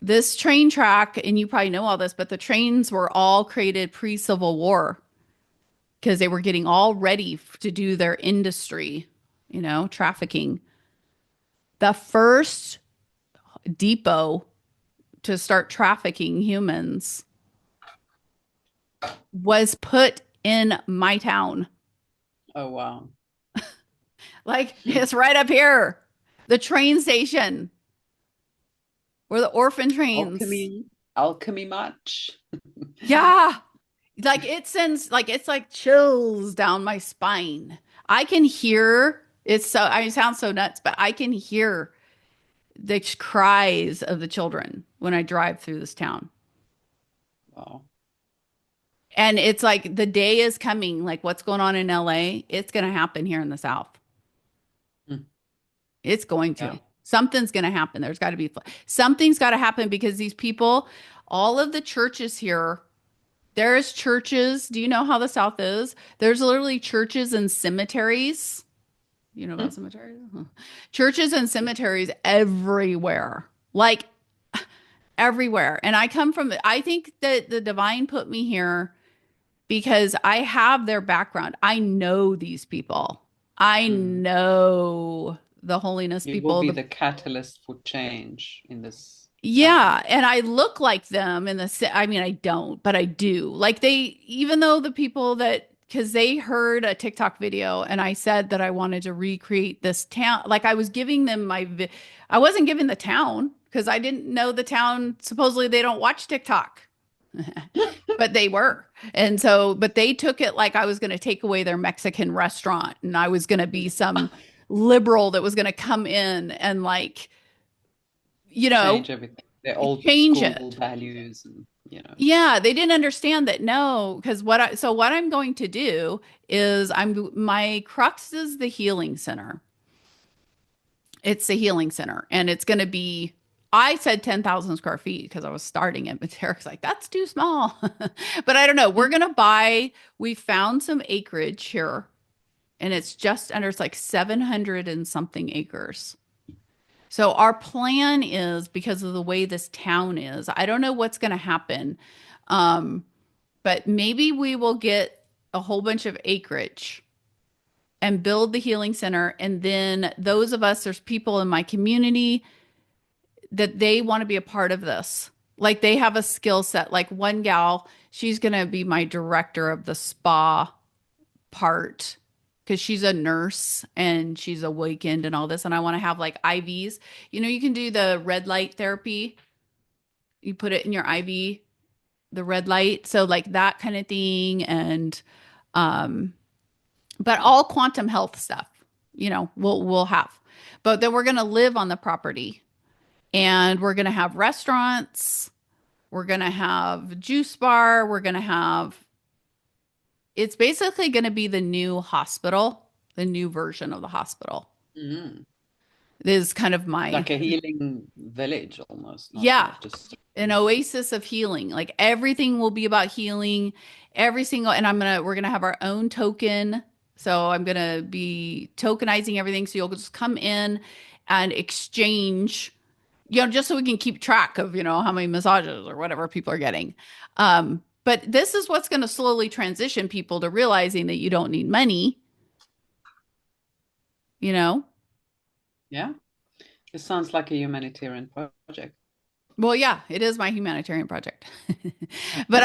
S1: this train track, and you probably know all this, but the trains were all created pre-Civil War because they were getting all ready to do their industry, trafficking. The first depot to start trafficking humans was put in my town.
S2: Oh wow.
S1: Like it's right up here. The train station where the orphan trains.
S2: Alchemy, alchemy much?
S1: Yeah. Like it sends like it's like chills down my spine. I can hear it's so I sound so nuts, but I can hear the cries of the children when I drive through this town.
S2: Wow.
S1: And it's like the day is coming, like what's going on in LA, it's going to happen here in the South.
S2: Mm,
S1: It's going
S2: yeah.
S1: to. Something's going to happen. There's got to be something's got to happen because these people, all of the churches here, there's churches. Do you know how the South is? There's literally churches and cemeteries. You know about
S2: Mm,
S1: cemeteries? Huh. Churches and cemeteries everywhere. Like everywhere. And I come from, I think that the divine put me here because I have their background. I know these people. I
S2: mm.
S1: know the holiness
S2: You will
S1: people.
S2: be
S1: The
S2: the catalyst for change in this town.
S1: yeah, and I look like them in the I mean I don't, but I do. Like they even though the people that because they heard a TikTok video and I said that I wanted to recreate this town. Like I was giving them I wasn't giving the town because I didn't know the town. Supposedly they don't watch TikTok. But they were. And so, but they took it like I was going to take away their Mexican restaurant and I was going to be some liberal that was going to come in and like, you know,
S2: Change everything. Their old
S1: change
S2: school
S1: it.
S2: values and, you know.
S1: Yeah, they didn't understand that no, because what I'm going to do is my crux is the healing center. It's the healing center, and it's going to be. I said 10,000 square feet because I was starting it, but Derek's like, that's too small. But I don't know. We're going to buy, we found some acreage here, and it's just under, it's like 700 and something acres. So our plan is because of the way this town is, I don't know what's going to happen. Um, but maybe we will get a whole bunch of acreage and build the healing center. And then those of us, there's people in my community that they want to be a part of this. Like they have a skill set. Like one gal, she's going to be my director of the spa part because she's a nurse and she's awakened and all this. And I want to have like IVs. You know, you can do the red light therapy. You put it in your IV, the red light. So like that kind of thing. And um, but all quantum health stuff, we'll have. But then we're gonna live on the property and we're gonna have restaurants, we're gonna have juice bar, we're gonna have it's basically gonna be the new hospital, the new version of the hospital.
S2: Mm.
S1: This is kind of my
S2: Like a healing village almost,
S1: yeah,
S2: not just.
S1: an oasis of healing. Like everything will be about healing, every single, and we're gonna have our own token. So I'm gonna be tokenizing everything. So you'll just come in and exchange, just so we can keep track of, how many massages or whatever people are getting. But this is what's gonna slowly transition people to realizing that you don't need money, you know?
S2: Yeah, it sounds like a humanitarian project.
S1: Well, yeah, it is my humanitarian project. But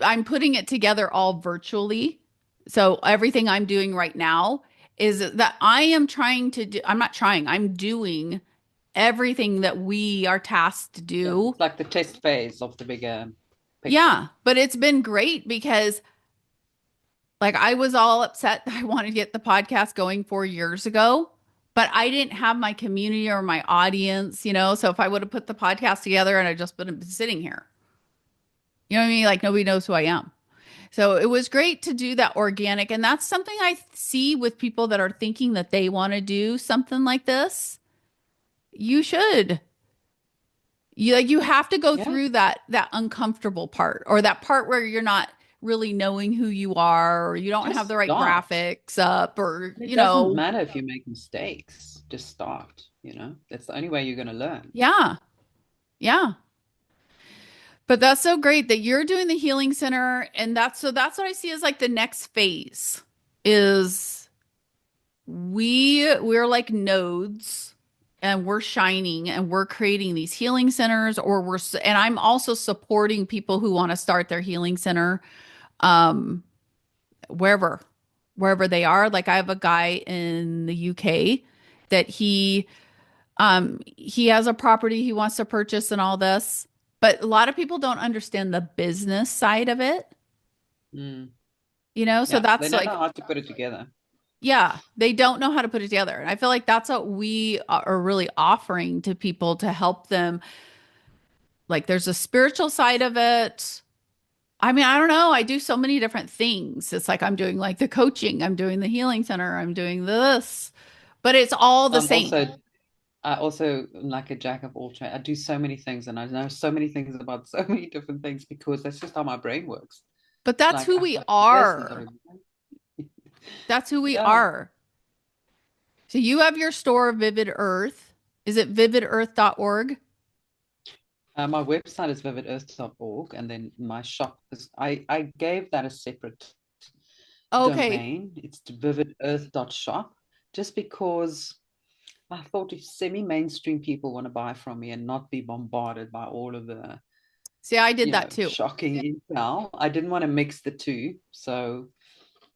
S1: I'm putting it together all virtually. So everything I'm doing right now is that I am trying to do, I'm not trying, I'm doing everything that we are tasked to
S2: Yeah,
S1: do.
S2: it's like the test phase of the bigger picture.
S1: Yeah, but it's been great because like I was all upset that I wanted to get the podcast going 4 years ago, but I didn't have my community or my audience. So if I would have put the podcast together and I just been sitting here, you know what I mean? Like nobody knows who I am. So it was great to do that organic. And that's something I see with people that are thinking that they want to do something like this. You should. You have to go
S2: Yeah,
S1: through that uncomfortable part or that part where you're not really knowing who you are or you don't have
S2: just
S1: the right
S2: start.
S1: graphics up or
S2: And it doesn't matter if you make mistakes, just start. That's the only way you're going to learn.
S1: yeah. Yeah. But that's so great that you're doing the healing center and that's what I see as like the next phase is we're like nodes and we're shining and we're creating these healing centers and I'm also supporting people who want to start their healing center wherever. wherever they are. Like I have a guy in the UK that he has a property he wants to purchase and all this, but a lot of people don't understand the business side of it,
S2: Mm.
S1: so
S2: Yeah, they
S1: that's
S2: don't
S1: like,
S2: know how to put it together.
S1: yeah, they don't know how to put it together. And I feel like that's what we are really offering to people to help them. Like there's a spiritual side of it. I mean, I don't know. I do so many different things. It's like I'm doing like the coaching, I'm doing the healing center, I'm doing this, but it's all the
S2: I'm
S1: same.
S2: also I also am like a jack of all trades. I do so many things and I know so many things about so many different things because that's just how my brain works.
S1: But that's
S2: Like
S1: who
S2: I've
S1: we
S2: got this and
S1: are. That's who we
S2: yeah.
S1: are. So you have your store, Vivid Earth. Is it vividearth.org?
S2: My website is vividearth.org, and then my shop is I gave that a separate
S1: Okay.
S2: domain. It's vividearth.shop, just because I thought if semi-mainstream people want to buy from me and not be bombarded by all of the,
S1: See, I did that too.
S2: shocking intel, I didn't want to mix the two. So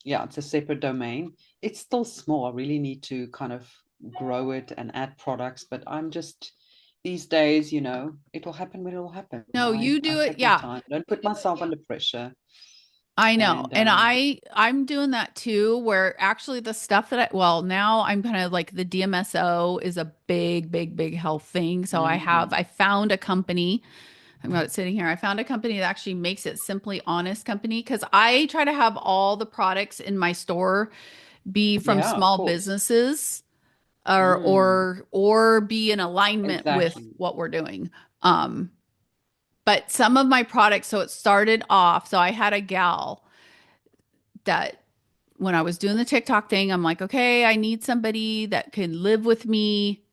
S2: yeah, it's a separate domain. It's still small. I really need to kind of grow it and add products, but I'm just these days, it'll happen when it'll happen.
S1: No, you
S2: I
S1: do it.
S2: take my
S1: Yeah,
S2: time. Don't put myself under pressure.
S1: I know.
S2: And
S1: And I'm doing that too, where actually the stuff that well, now I'm kind of like the DMSO is a big, big, big health thing. So I found a company. I'm not sitting here. I found a company that actually makes it Simply Honest Company because I try to have all the products in my store be from
S2: yeah, of
S1: small
S2: course.
S1: businesses
S2: Mm,
S1: or be in alignment with
S2: exactly.
S1: what we're doing. Um, but some of my products, so it started off, so I had a gal that when I was doing the TikTok thing, I'm like, okay, I need somebody that can live with me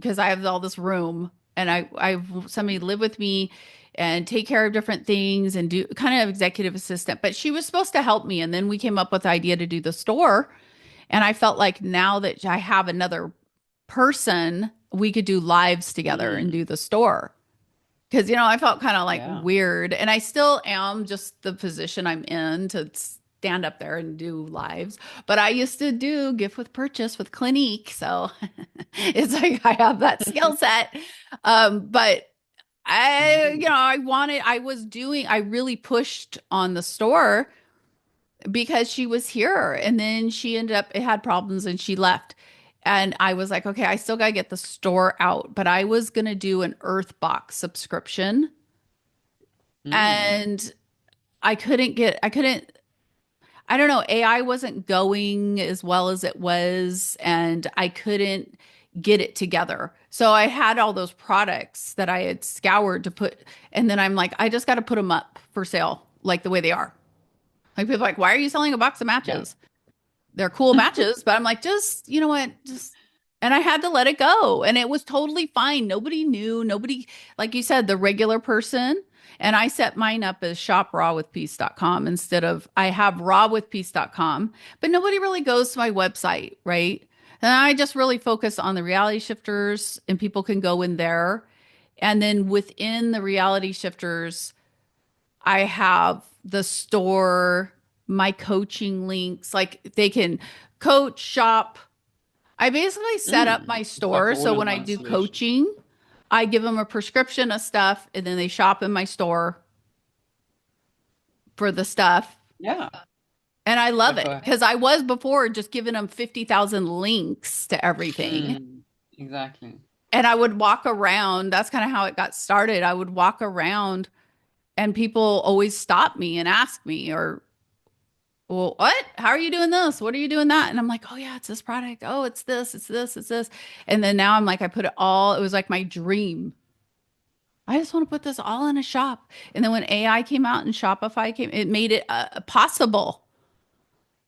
S1: because I have all this room and I somebody live with me and take care of different things and do kind of executive assistant. But she was supposed to help me. And then we came up with the idea to do the store. And I felt like now that I have another person, we could do lives together and
S2: Mm,
S1: do the store. Because, I felt kind of like
S2: yeah.
S1: weird. And I still am just the position I'm in to stand up there and do lives. But I used to do gift with purchase with Clinique. So it's like I have that skill set. But
S2: Mm,
S1: I really pushed on the store because she was here and then she ended up, it had problems and she left. And I was like, okay, I still got to get the store out, but I was going to do an Earthbox subscription
S2: mm,
S1: and I couldn't, I don't know, AI wasn't going as well as it was and I couldn't get it together. So I had all those products that I had scoured to put, and then I'm like, I just got to put them up for sale like the way they are. Like people are like, why are you selling a box of
S2: yeah.
S1: matches? They're cool matches, but I'm like, just, you know what? Just, and I had to let it go. And it was totally fine. Nobody knew. Nobody, like you said, the regular person. And I set mine up as shoprawwithpeace.com instead of I have rawwithpeace.com, but nobody really goes to my website, right? And I just really focus on the reality shifters and people can go in there. And then within the reality shifters, I have the store, my coaching links, like they can coach, shop. I basically set up
S2: Mm.
S1: my
S2: It's like
S1: store
S2: an
S1: so when I
S2: all-in-one
S1: do
S2: solution.
S1: coaching, I give them a prescription of stuff and then they shop in my store for the stuff.
S2: Yeah.
S1: And I love
S2: Like
S1: it
S2: a,
S1: because I was before just giving them 50,000 links to everything.
S2: exactly.
S1: And I would walk around. That's kind of how it got started. I would walk around and people always stop me and ask me, or well, what? How are you doing this? What are you doing that? And I'm like, oh yeah, it's this product. Oh, it's this, it's this, it's this. And then now I'm like, I put it all, it was like my dream. I just want to put this all in a shop. And then when AI came out and Shopify came, it made it possible.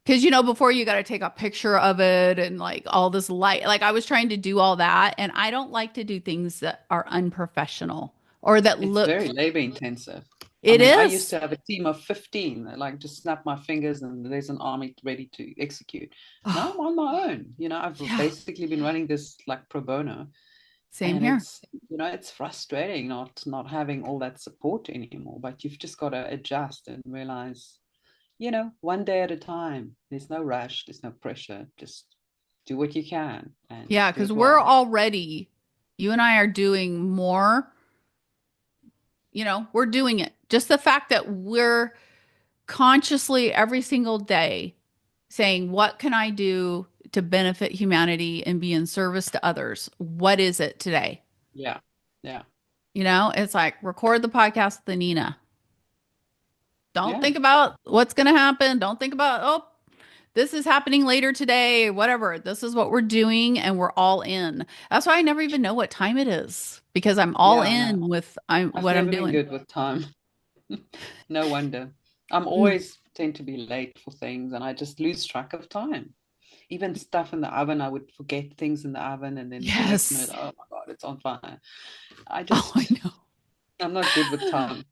S1: Because, before you got to take a picture of it and like all this light, like I was trying to do all that. And I don't like to do things that are unprofessional or that
S2: It's
S1: look,
S2: very labor intensive. I
S1: it
S2: mean, I used
S1: is.
S2: to have a team of 15 that like just snap my fingers and there's an army ready to execute. Now I'm
S1: Oh,
S2: on my own. I've
S1: yeah,
S2: basically been running this like pro bono,
S1: same
S2: and
S1: here.
S2: it's frustrating not having all that support anymore, but you've just got to adjust and realize one day at a time. There's no rush, there's no pressure. Just do what you can and
S1: Yeah,
S2: do
S1: because
S2: it
S1: we're
S2: well.
S1: already, you and I are doing more, we're doing it. Just the fact that we're consciously every single day saying, what can I do to benefit humanity and be in service to others? What is it today?
S2: Yeah. Yeah.
S1: It's like record the podcast with Anina. Don't
S2: Yeah.
S1: think about what's going to happen. Don't think about, oh, this is happening later today, whatever. This is what we're doing and we're all in. That's why I never even know what time it is because I'm all
S2: Yeah, I know.
S1: in with
S2: I've
S1: what I'm
S2: never been
S1: doing.
S2: good with time. No wonder. I'm
S1: Mm.
S2: always tend to be late for things and I just lose track of time. Even stuff in the oven, I would forget things in the oven and then the next minute,
S1: Yes.
S2: oh my God, it's on fire. I
S1: Oh, I
S2: just,
S1: know.
S2: I'm not good with time.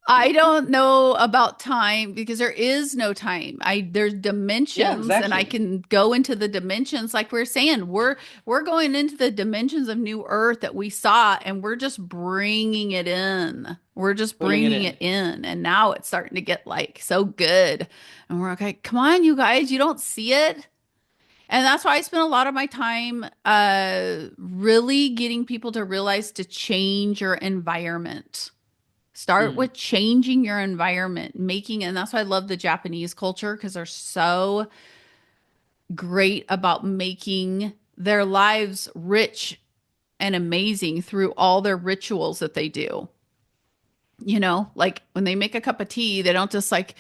S1: I don't know about time because there is no time. There's
S2: Yeah,
S1: dimensions and I
S2: exactly.
S1: can go into the dimensions like we're saying. We're going into the dimensions of new earth that we saw and we're just bringing it in. We're just
S2: Pulling it
S1: bringing it
S2: in.
S1: in and now it's starting to get like so good. And we're okay, come on you guys, you don't see it? And that's why I spend a lot of my time really getting people to realize to change your environment. Start
S2: Mm.
S1: with changing your environment, and that's why I love the Japanese culture because they're so great about making their lives rich and amazing through all their rituals that they do. Like when they make a cup of tea, they don't just like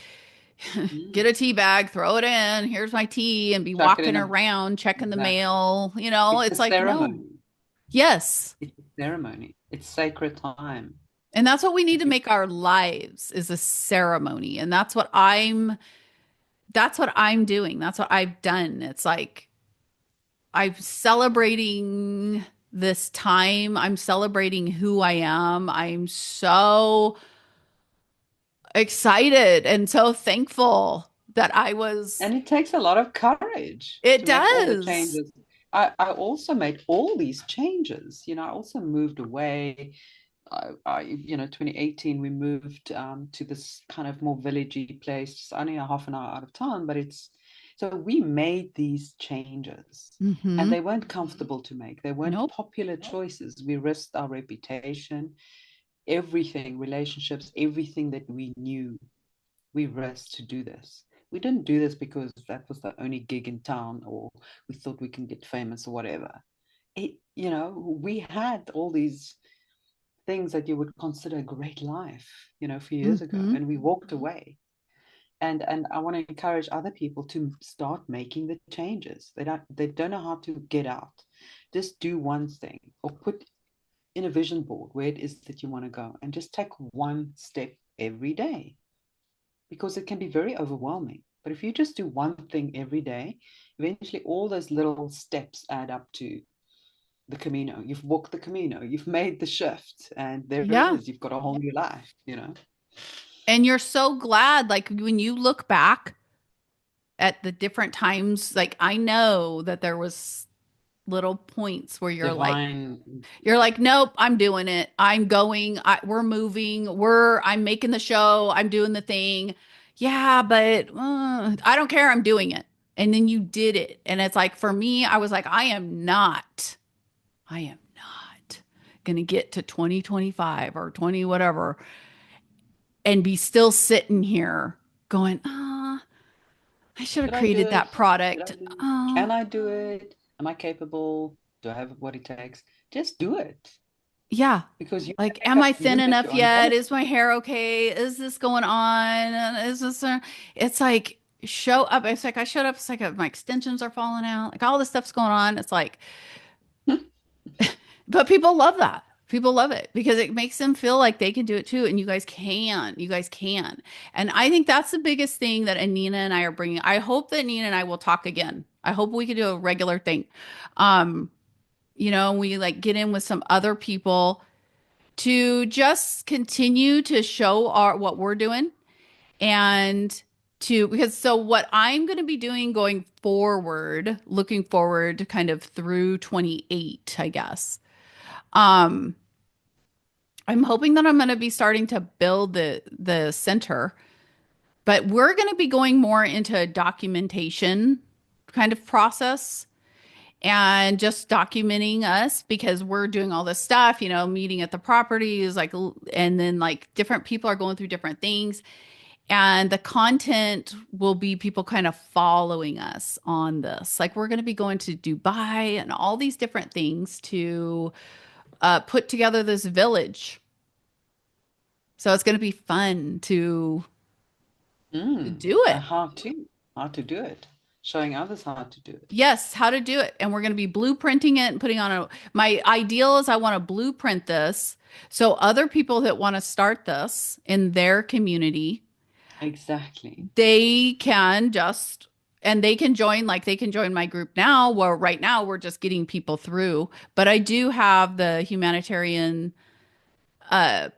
S2: Mm.
S1: get a tea bag, throw it in, here's my tea, and be
S2: Chuck it
S1: walking
S2: in a,
S1: around checking the
S2: exactly.
S1: mail.
S2: It's a
S1: It's like, no.
S2: ceremony.
S1: Yes.
S2: It's a ceremony. It's sacred time.
S1: And that's what we need
S2: If
S1: to
S2: you,
S1: make our lives is a ceremony. And that's what I'm doing. That's what I've done. It's like I'm celebrating this time. I'm celebrating who I am. I'm so excited and so thankful that I was.
S2: and it takes a lot of courage
S1: It
S2: to make all the
S1: does.
S2: changes. I also made all these changes. I also moved away. 2018, we moved to this kind of more villagey place, just only a half an hour out of town, but so we made these changes and
S1: Mm-hmm.
S2: they weren't comfortable to make. They weren't
S1: Nope.
S2: popular choices. We risked our reputation, everything, relationships, everything that we knew we risked to do this. We didn't do this because that was the only gig in town or we thought we can get famous or whatever. We had all these things that you would consider a great life, a few years ago,
S1: Mm-hmm.
S2: and we walked away. And I want to encourage other people to start making the changes. They don't know how to get out. Just do one thing or put in a vision board where it is that you want to go and just take one step every day because it can be very overwhelming. But if you just do one thing every day, eventually all those little steps add up to the Camino. You've walked the Camino, you've made the shift, and there it
S1: Yeah.
S2: is. You've got a whole new life.
S1: And you're so glad, like when you look back at the different times, like I know that there was little points where
S2: Divine.
S1: you're like, nope, I'm doing it. I'm going. We're moving. I'm making the show. I'm doing the thing. Yeah, but I don't care. I'm doing it. And then you did it. And it's like, for me, I was like, I am not going to get to 2025 or 20, whatever, and be still sitting here going, I should have
S2: Should I do
S1: created
S2: it?
S1: that
S2: Should I
S1: product.
S2: do it?
S1: Oh,
S2: Can I do it? Am I capable? Do I have what it takes? Just do it
S1: yeah.
S2: because
S1: Like, am I thin
S2: you make
S1: enough
S2: your own
S1: yet? Is
S2: reality.
S1: my hair okay? Is this going on? Is this, it's like, show up. It's like, I showed up. It's like my extensions are falling out. Like, all this stuff's going on. It's like, but people love that. People love it because it makes them feel like they can do it too. And you guys can. You guys can. And I think that's the biggest thing that Anina and I are bringing. I hope that Anina and I will talk again. I hope we could do a regular thing. Um, we like get in with some other people to just continue to show our what we're doing and because so what I'm going to be doing going forward, looking forward kind of through 28, I guess. Um I'm hoping that I'm going to be starting to build the center But we're going to be going more into a documentation kind of process and just documenting us because we're doing all this stuff, meeting at the properties, like, and then like different people are going through different things. And the content will be people kind of following us on this. Like, we're going to be going to Dubai and all these different things to put together this village. So it's going to be fun to do it.
S2: How to do it, showing others how to do it.
S1: Yes, how to do it. And we're going to be blueprinting it and putting on a. My ideal is I want to blueprint this so other people that want to start this in their community,
S2: Exactly.
S1: they can just, and they can join, like they can join my group now, where right now we're just getting people through. But I do have the humanitarian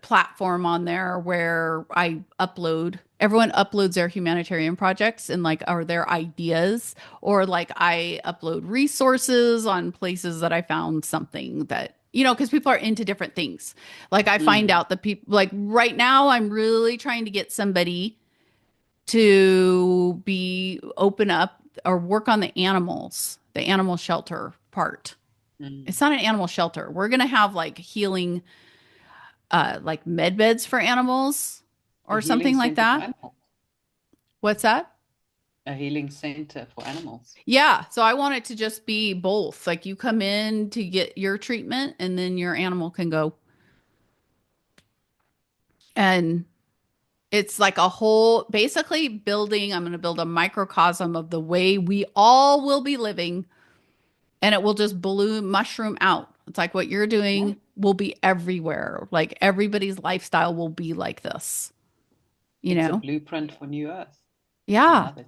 S1: platform on there where everyone uploads their humanitarian projects and like or their ideas, or like I upload resources on places that I found something that, because people are into different things. Like I find
S2: Mm,
S1: out that people, like right now I'm really trying to get somebody to be open up or work on the animal shelter part. It's
S2: mm.
S1: not an animal shelter. We're going to have like healing like med beds for animals
S2: A
S1: or
S2: healing
S1: something like
S2: center for
S1: that.
S2: animals.
S1: What's that?
S2: A healing center for animals.
S1: Yeah, so I want it to just be both. Like you come in to get your treatment and then your animal can go. And it's like a whole basically building, I'm going to build a microcosm of the way we all will be living, and it will just bloom mushroom out. It's like what you're
S2: Yeah.
S1: doing will be everywhere. Like everybody's lifestyle will be like this, you
S2: It's a
S1: know?
S2: blueprint for New Earth. I
S1: Yeah.
S2: love it.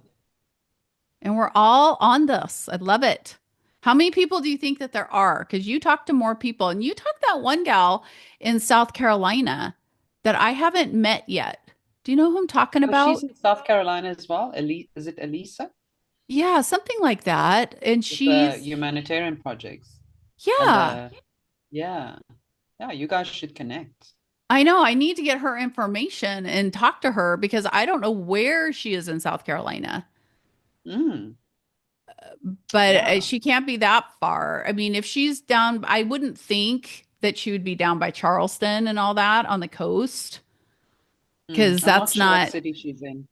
S1: And we're all on this. I love it. How many people do you think that there are? Because you talk to more people, and you talked to that one gal in South Carolina that I haven't met yet. Do you know who I'm talking
S2: Oh, she's
S1: about?
S2: in South Carolina as well. Is it Elisa?
S1: Yeah, something like that. And
S2: With the
S1: she's,
S2: humanitarian projects and
S1: yeah,
S2: the yeah. Yeah, you guys should connect.
S1: I know. I need to get her information and talk to her because I don't know where she is in South Carolina,
S2: Mm,
S1: but
S2: yeah.
S1: she can't be that far. I mean, if she's down, I wouldn't think that she would be down by Charleston and all that on the coast because
S2: I'm not
S1: that's
S2: sure what
S1: not,
S2: city she's in.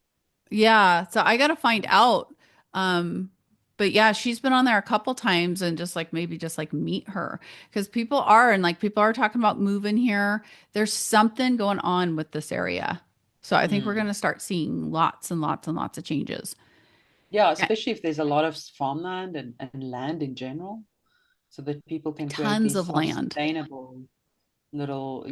S1: yeah. So I got to find out. Um, but yeah, she's been on there a couple times and just like maybe just like meet her because people are talking about moving here. There's something going on with this area. So I think we're going
S2: Mm.
S1: to start seeing lots and lots and lots of changes.
S2: Yeah,
S1: Yeah,
S2: especially if there's a lot of farmland and land in general, so that people can create
S1: tons
S2: these
S1: of land.
S2: self-sustainable little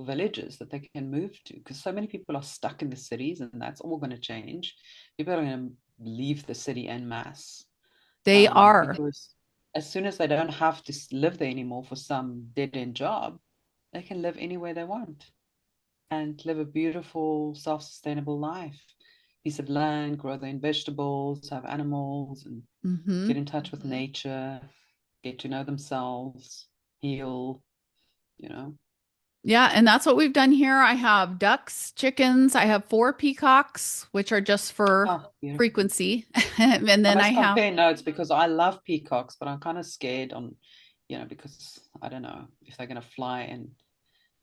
S2: villages that they can move to. Because so many people are stuck in the cities, and that's all going to change. People are going to leave the city en masse,
S1: They are.
S2: because as soon as they don't have to live there anymore for some dead-end job, they can live anywhere they want and live a beautiful, self-sustainable life. Piece of land, grow their own vegetables, have animals, and get
S1: Hmm.
S2: in touch with nature, get to know themselves, heal, you know.
S1: Yeah, and that's what we've done here. I have ducks, chickens, I have four peacocks, which are just for
S2: Oh, beautiful.
S1: frequency. And
S2: I
S1: then I
S2: must
S1: have,
S2: compare notes because I love peacocks, but I'm kind of scared because I don't know if they're going to fly and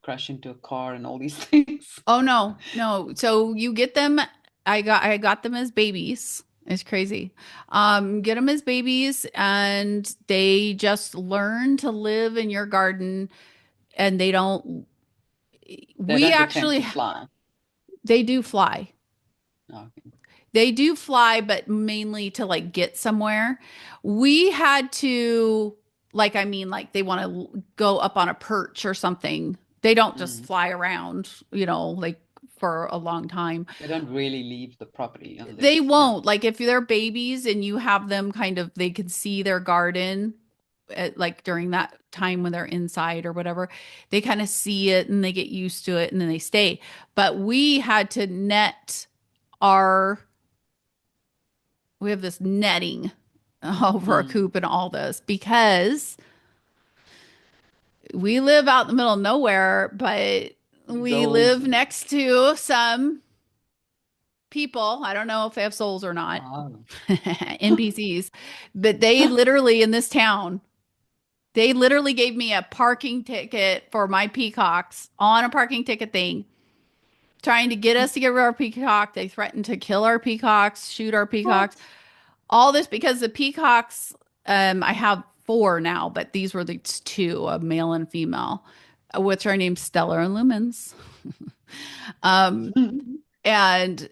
S2: crash into a car and all these things.
S1: oh no, no. So you get them, I got them as babies. It's crazy. Get them as babies and they just learn to live in your garden and they don't,
S2: They
S1: we
S2: don't attempt to
S1: actually,
S2: fly.
S1: they do fly.
S2: Okay.
S1: They do fly, but mainly to like get somewhere. We had to, like, I mean, like they want to go up on a perch or something. They don't just
S2: Mm.
S1: fly around, like for a long time.
S2: They don't really leave the property
S1: They
S2: unless, yeah.
S1: won't. Like if they're babies and you have them kind of, they can see their garden like during that time when they're inside or whatever, they kind of see it and they get used to it and then they stay. But we had to net our we have this netting over a
S2: Mm.
S1: coop and all this because we live out in the middle of nowhere, but we live
S2: Gold.
S1: next to some people. I don't know if they have souls or not.
S2: Oh,
S1: NPCs. But they literally in this town, they literally gave me a parking ticket for my peacocks on a parking ticket thing, trying to get us to get rid of our peacock. They threatened to kill our peacocks, shoot our peacocks.
S2: what?
S1: All this because the peacocks, I have four now, but these were the two, a male and female, which are named Stellar and Lumens. Um, and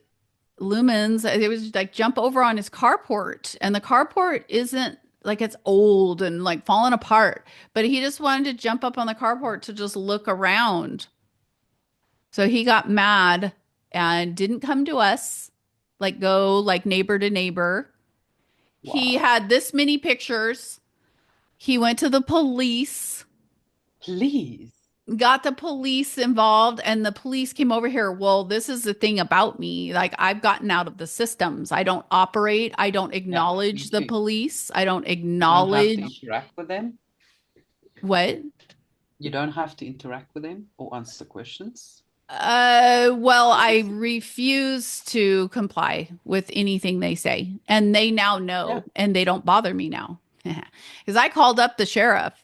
S1: Lumens, it was like jump over on his carport, and the carport isn't like it's old and like falling apart, but he just wanted to jump up on the carport to just look around. So he got mad and didn't come to us, like go like neighbor to neighbor. He
S2: Wow.
S1: had this many pictures. He went to the police,
S2: Please.
S1: got the police involved, and the police came over here. Well, this is the thing about me. Like, I've gotten out of the systems. I don't operate, I don't
S2: Yeah, me
S1: acknowledge the
S2: too.
S1: police, I don't
S2: You don't have to
S1: acknowledge
S2: interact with them.
S1: what?
S2: You don't have to interact with them or answer questions.
S1: Well, I refuse to comply with anything they say, and they now
S2: Yeah.
S1: know, and they don't bother me now. Because I called up the sheriff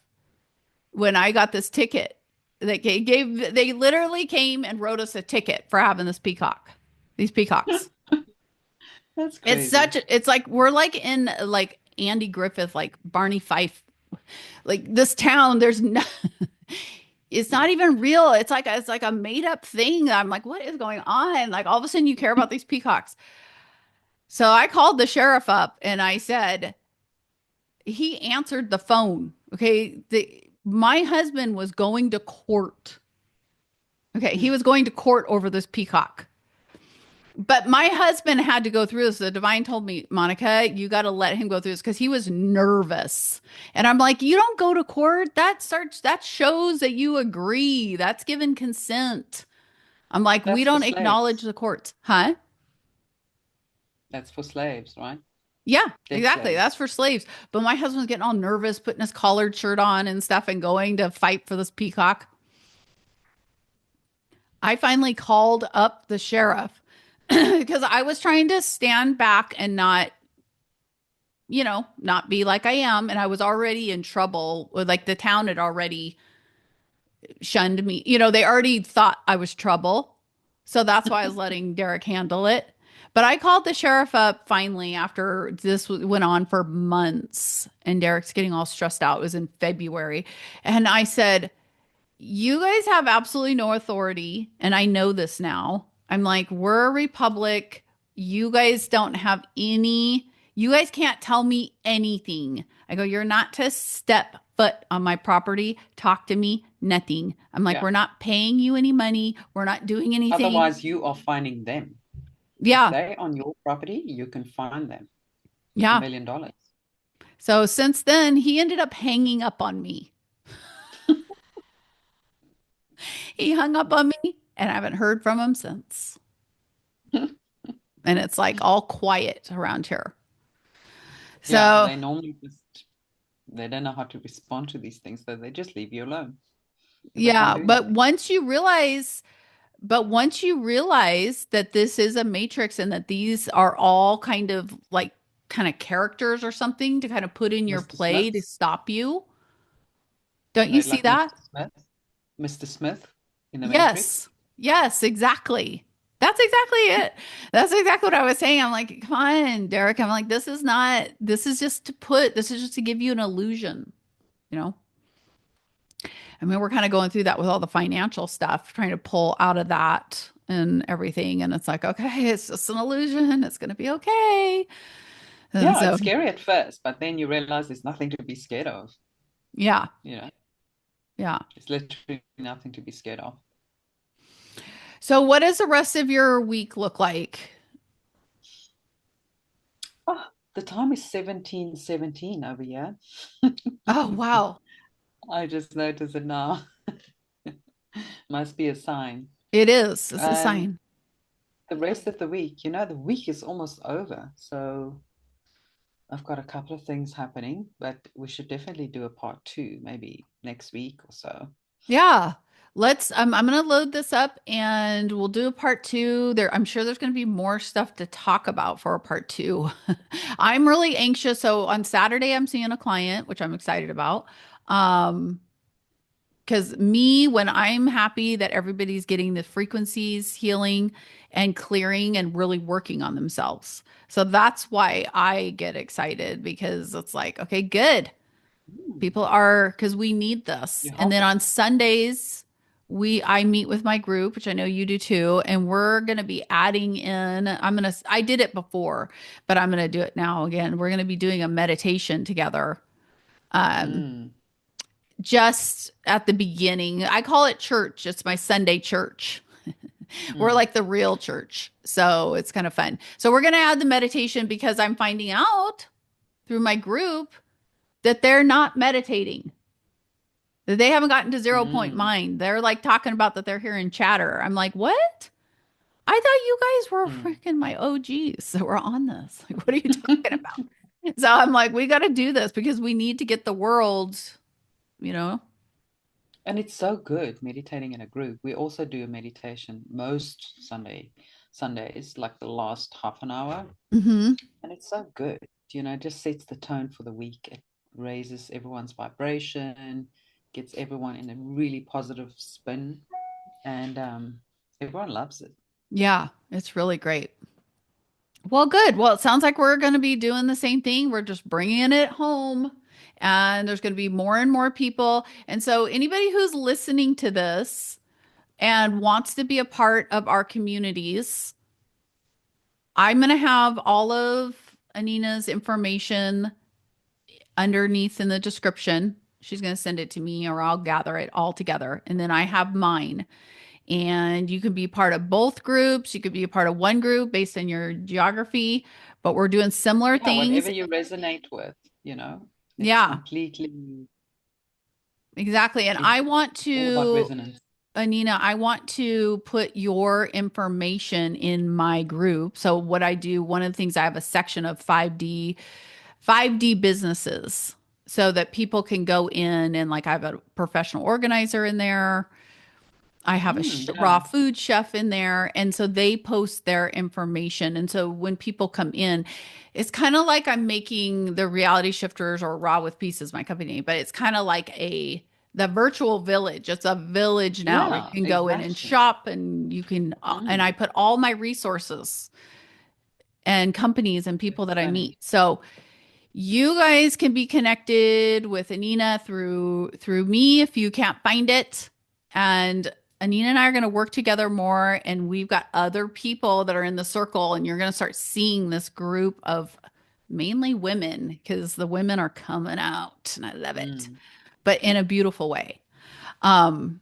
S1: when I got this ticket. They literally came and wrote us a ticket for having this peacock, these peacocks.
S2: That's
S1: It's
S2: crazy.
S1: such, it's like we're like in like Andy Griffith, like Barney Fife, like this town. There's no, it's not even real. It's like a made up thing. I'm like, what is going on? Like all of a sudden you care about these peacocks. So I called the sheriff up and I said, he answered the phone. Okay. My husband was going to court. Okay. He was going to court over this peacock. But my husband had to go through this. The divine told me, Monica, you got to let him go through this because he was nervous. And I'm like, you don't go to court. That shows that you agree. That's given consent. I'm like, we
S2: That's for
S1: don't acknowledge
S2: slaves.
S1: the courts. Huh?
S2: That's for slaves, right?
S1: Yeah,
S2: Dead
S1: exactly.
S2: slaves.
S1: That's for slaves. But my husband's getting all nervous, putting his collared shirt on and stuff and going to fight for this peacock. I finally called up the sheriff because I was trying to stand back and not, not be like I am. And I was already in trouble. Like the town had already shunned me. They already thought I was trouble. So that's why I was letting Derek handle it. But I called the sheriff up finally after this went on for months and Derek's getting all stressed out. It was in February. And I said, you guys have absolutely no authority. And I know this now. I'm like, we're a republic. You guys don't have any, you guys can't tell me anything. I go, you're not to step foot on my property. Talk to me, nothing. I'm like,
S2: Yeah.
S1: we're not paying you any money. We're not doing anything.
S2: Otherwise, you are finding them. If
S1: Yeah.
S2: they're on your property, you can find them a
S1: Yeah.
S2: million dollars.
S1: So since then, he ended up hanging up on me. He hung up on me and I haven't heard from him since. And it's like all quiet around here.
S2: Yeah,
S1: So,
S2: they normally just they don't know how to respond to these things, so they just leave you alone because they can't
S1: yeah,
S2: do anything.
S1: but once you realize that this is a matrix and that these are all kind of like kind of characters or something to kind of put in your
S2: Mr.
S1: play to
S2: Smith,
S1: stop you, don't you
S2: they
S1: see
S2: like
S1: that?
S2: Mr. Smith, Mr. Smith in the Matrix.
S1: Yes. Yes, exactly. That's exactly it. That's exactly what I was saying. I'm like, come on, Derek. I'm like, this is just to give you an illusion, you know? I mean, we're kind of going through that with all the financial stuff, trying to pull out of that and everything. And it's like, okay, it's just an illusion. It's going to be okay. And
S2: Yeah, it's
S1: so,
S2: scary at first, but then you realize there's nothing to be scared of.
S1: yeah,
S2: You know,
S1: yeah.
S2: it's literally nothing to be scared of.
S1: So, what does the rest of your week look like?
S2: Oh, the time is 17:17 over here.
S1: Oh, wow.
S2: I just noticed it now. Must be a sign.
S1: It is. It's a
S2: And
S1: sign.
S2: the rest of the week, the week is almost over. So I've got a couple of things happening, but we should definitely do a part two, maybe next week or so.
S1: Yeah. I'm gonna load this up and we'll do a part two. I'm sure there's gonna be more stuff to talk about for a part two. I'm really anxious. So on Saturday, I'm seeing a client, which I'm excited about. Um, because me, when I'm happy that everybody's getting the frequencies healing and clearing and really working on themselves. So that's why I get excited because it's like, okay, good.
S2: Mm,
S1: People are, because we need this.
S2: you're
S1: And then
S2: helping.
S1: on Sundays, I meet with my group, which I know you do too, and we're going to be adding in, I did it before, but I'm going to do it now again. We're going to be doing a meditation together. Um,
S2: Mm,
S1: just at the beginning. I call it church. It's my Sunday church. We're
S2: mm,
S1: like the real church. So it's kind of fun. So we're going to add the meditation because I'm finding out through my group that they're not meditating. That they haven't gotten to zero point
S2: mm,
S1: mind. They're like talking about that they're hearing chatter. I'm like, what? I thought you guys were
S2: mm.
S1: freaking my OGs. So we're on this. Like, what are you talking about? So I'm like, we got to do this because we need to get the world, you know?
S2: And it's so good meditating in a group. We also do a meditation most Sundays, like the last half an hour.
S1: Hmm.
S2: And it's so good. It just sets the tone for the week. It raises everyone's vibration, gets everyone in a really positive spin, and everyone loves it.
S1: Yeah, it's really great. Well, good. Well, it sounds like we're going to be doing the same thing. We're just bringing it home, and there's going to be more and more people. And so, anybody who's listening to this and wants to be a part of our communities, I'm going to have all of Anina's information underneath in the description. She's going to send it to me, or I'll gather it all together. And then I have mine. And you can be part of both groups. You could be a part of one group based on your geography, but we're doing similar
S2: Yeah,
S1: things.
S2: whatever you resonate with, it's
S1: Yeah,
S2: completely,
S1: exactly. And
S2: it's
S1: I want
S2: all about
S1: to,
S2: resonance.
S1: Anina, I want to put your information in my group. So what I do, one of the things I have a section of 5D businesses so that people can go in and like I have a professional organizer in there. I have a raw
S2: Yeah,
S1: food chef in there. And so they post their information. And so when people come in, it's kind of like I'm making the reality shifters or raw with pieces, my company, but it's kind of like the virtual village. It's a village now. You
S2: yeah,
S1: can go in and
S2: exactly.
S1: shop and and I
S2: Mm,
S1: put all my resources and companies and people that I meet.
S2: stunning.
S1: So you guys can be connected with Anina through me if you can't find it. And Anina and I are going to work together more. And we've got other people that are in the circle, and you're going to start seeing this group of mainly women because the women are coming out, and I love it,
S2: Mm,
S1: but in a beautiful way. Um,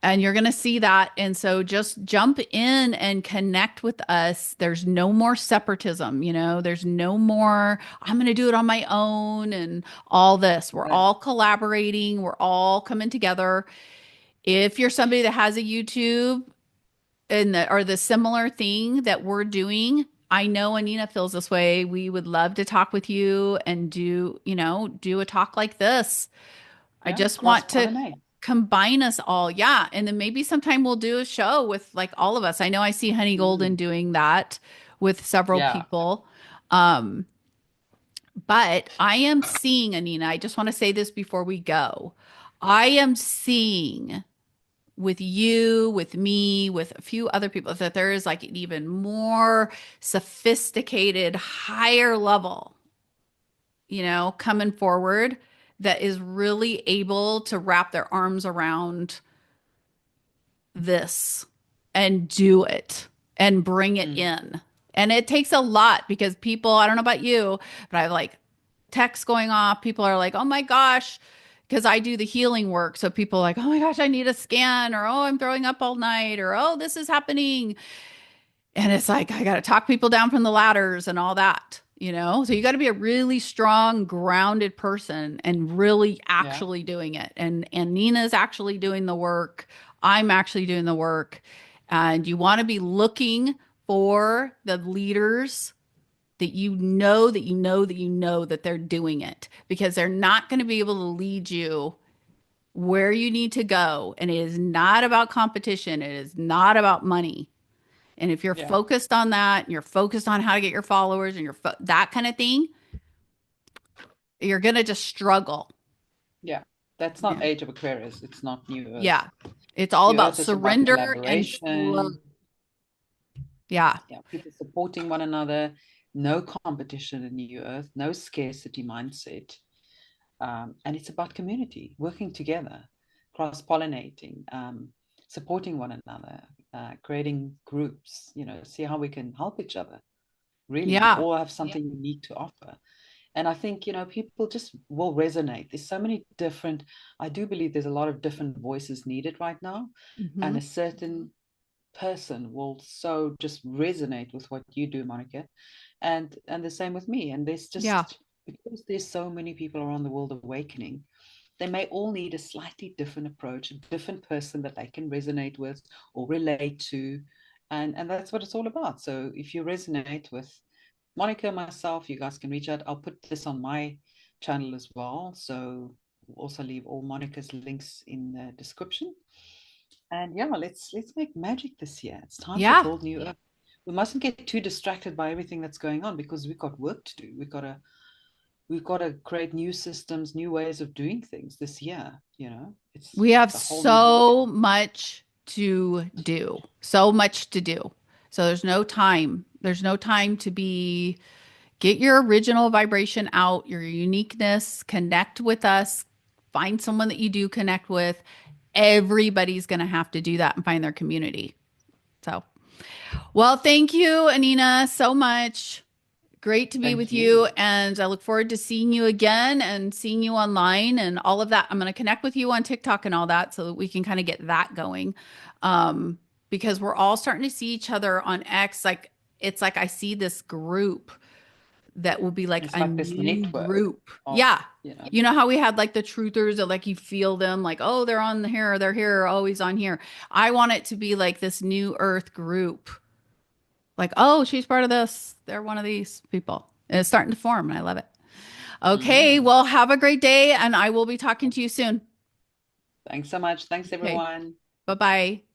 S1: and you're going to see that. And so just jump in and connect with us. There's no more separatism, there's no more, I'm going to do it on my own and all this. We're
S2: right.
S1: all collaborating, we're all coming together. If you're somebody that has a YouTube or the similar thing that we're doing, I know Anina feels this way. We would love to talk with you and do a talk like this. I
S2: Yeah,
S1: just
S2: cross
S1: want to
S2: pollinate.
S1: combine us all. Yeah. And then maybe sometime we'll do a show with like all of us. I know I see Honey Golden
S2: Mm,
S1: doing that with several
S2: yeah.
S1: people. Um, but I am seeing, Anina, I just want to say this before we go. I am seeing with you, with me, with a few other people that there is like an even more sophisticated, higher level, coming forward that is really able to wrap their arms around this and do it and bring it
S2: Mm,
S1: in. And it takes a lot because people, I don't know about you, but I have like texts going off. People are like, oh my gosh, because I do the healing work. So people are like, oh my gosh, I need a scan, or oh, I'm throwing up all night, or oh, this is happening. And it's like, I got to talk people down from the ladders and all that. So you got to be a really strong, grounded person and really
S2: yeah.
S1: actually doing it. And Nina's actually doing the work. I'm actually doing the work. And you want to be looking for the leaders that that they're doing it because they're not going to be able to lead you where you need to go. And it is not about competition. It is not about money. And if you're
S2: Yeah.
S1: focused on that, and you're focused on how to get your followers and that kind of thing, you're going to just struggle.
S2: Yeah. That's not
S1: Yeah.
S2: Age of Aquarius. It's not New Earth.
S1: Yeah. It's all
S2: New
S1: about
S2: Earth is about
S1: surrender and flow.
S2: collaboration.
S1: Yeah.
S2: Yeah. People supporting one another. No competition in New Earth. No scarcity mindset. And it's about community, working together, cross-pollinating, supporting one another, creating groups, see how we can help each other. Really, we
S1: Yeah.
S2: all have something unique to offer. And I think, people just will resonate. There's so many different, I do believe there's a lot of different voices needed right now. And
S1: Hmm.
S2: a certain person will so just resonate with what you do, Monica. And the same with me. And there's
S1: Yeah.
S2: just, because there's so many people around the world awakening, they may all need a slightly different approach, a different person that they can resonate with or relate to. And that's what it's all about. So if you resonate with Monica, myself, you guys can reach out. I'll put this on my channel as well. So we'll also leave all Monica's links in the description. And yeah, let's make magic this year. It's time to
S1: Yeah.
S2: build new earth. We mustn't get too distracted by everything that's going on because we've got work to do. We've got to create new systems, new ways of doing things this year.
S1: We have
S2: It's a whole new
S1: so much to do. So much to do. So there's no time. There's no time to be get your original vibration out, your uniqueness, connect with us, find someone that you do connect with. Everybody's going to have to do that and find their community. So, well, thank you, Anina, so much. Great to be
S2: Thank
S1: with you.
S2: you.
S1: And I look forward to seeing you again and seeing you online and all of that. I'm going to connect with you on TikTok and all that so that we can kind of get that going. Um, because we're all starting to see each other on X. Like, it's like I see this group that will be like
S2: It's
S1: a
S2: like this
S1: new
S2: network
S1: group.
S2: of,
S1: Yeah.
S2: you know,
S1: You know how we had like the truthers that like you feel them like, oh, they're on here, they're here, always on here. I want it to be like this new earth group. Like, oh, she's part of this. They're one of these people. And it's starting to form, and I love it. Okay,
S2: mm.
S1: well, have a great day, and I will be talking to you soon.
S2: Thanks so much. Thanks,
S1: Okay,
S2: everyone.
S1: bye bye.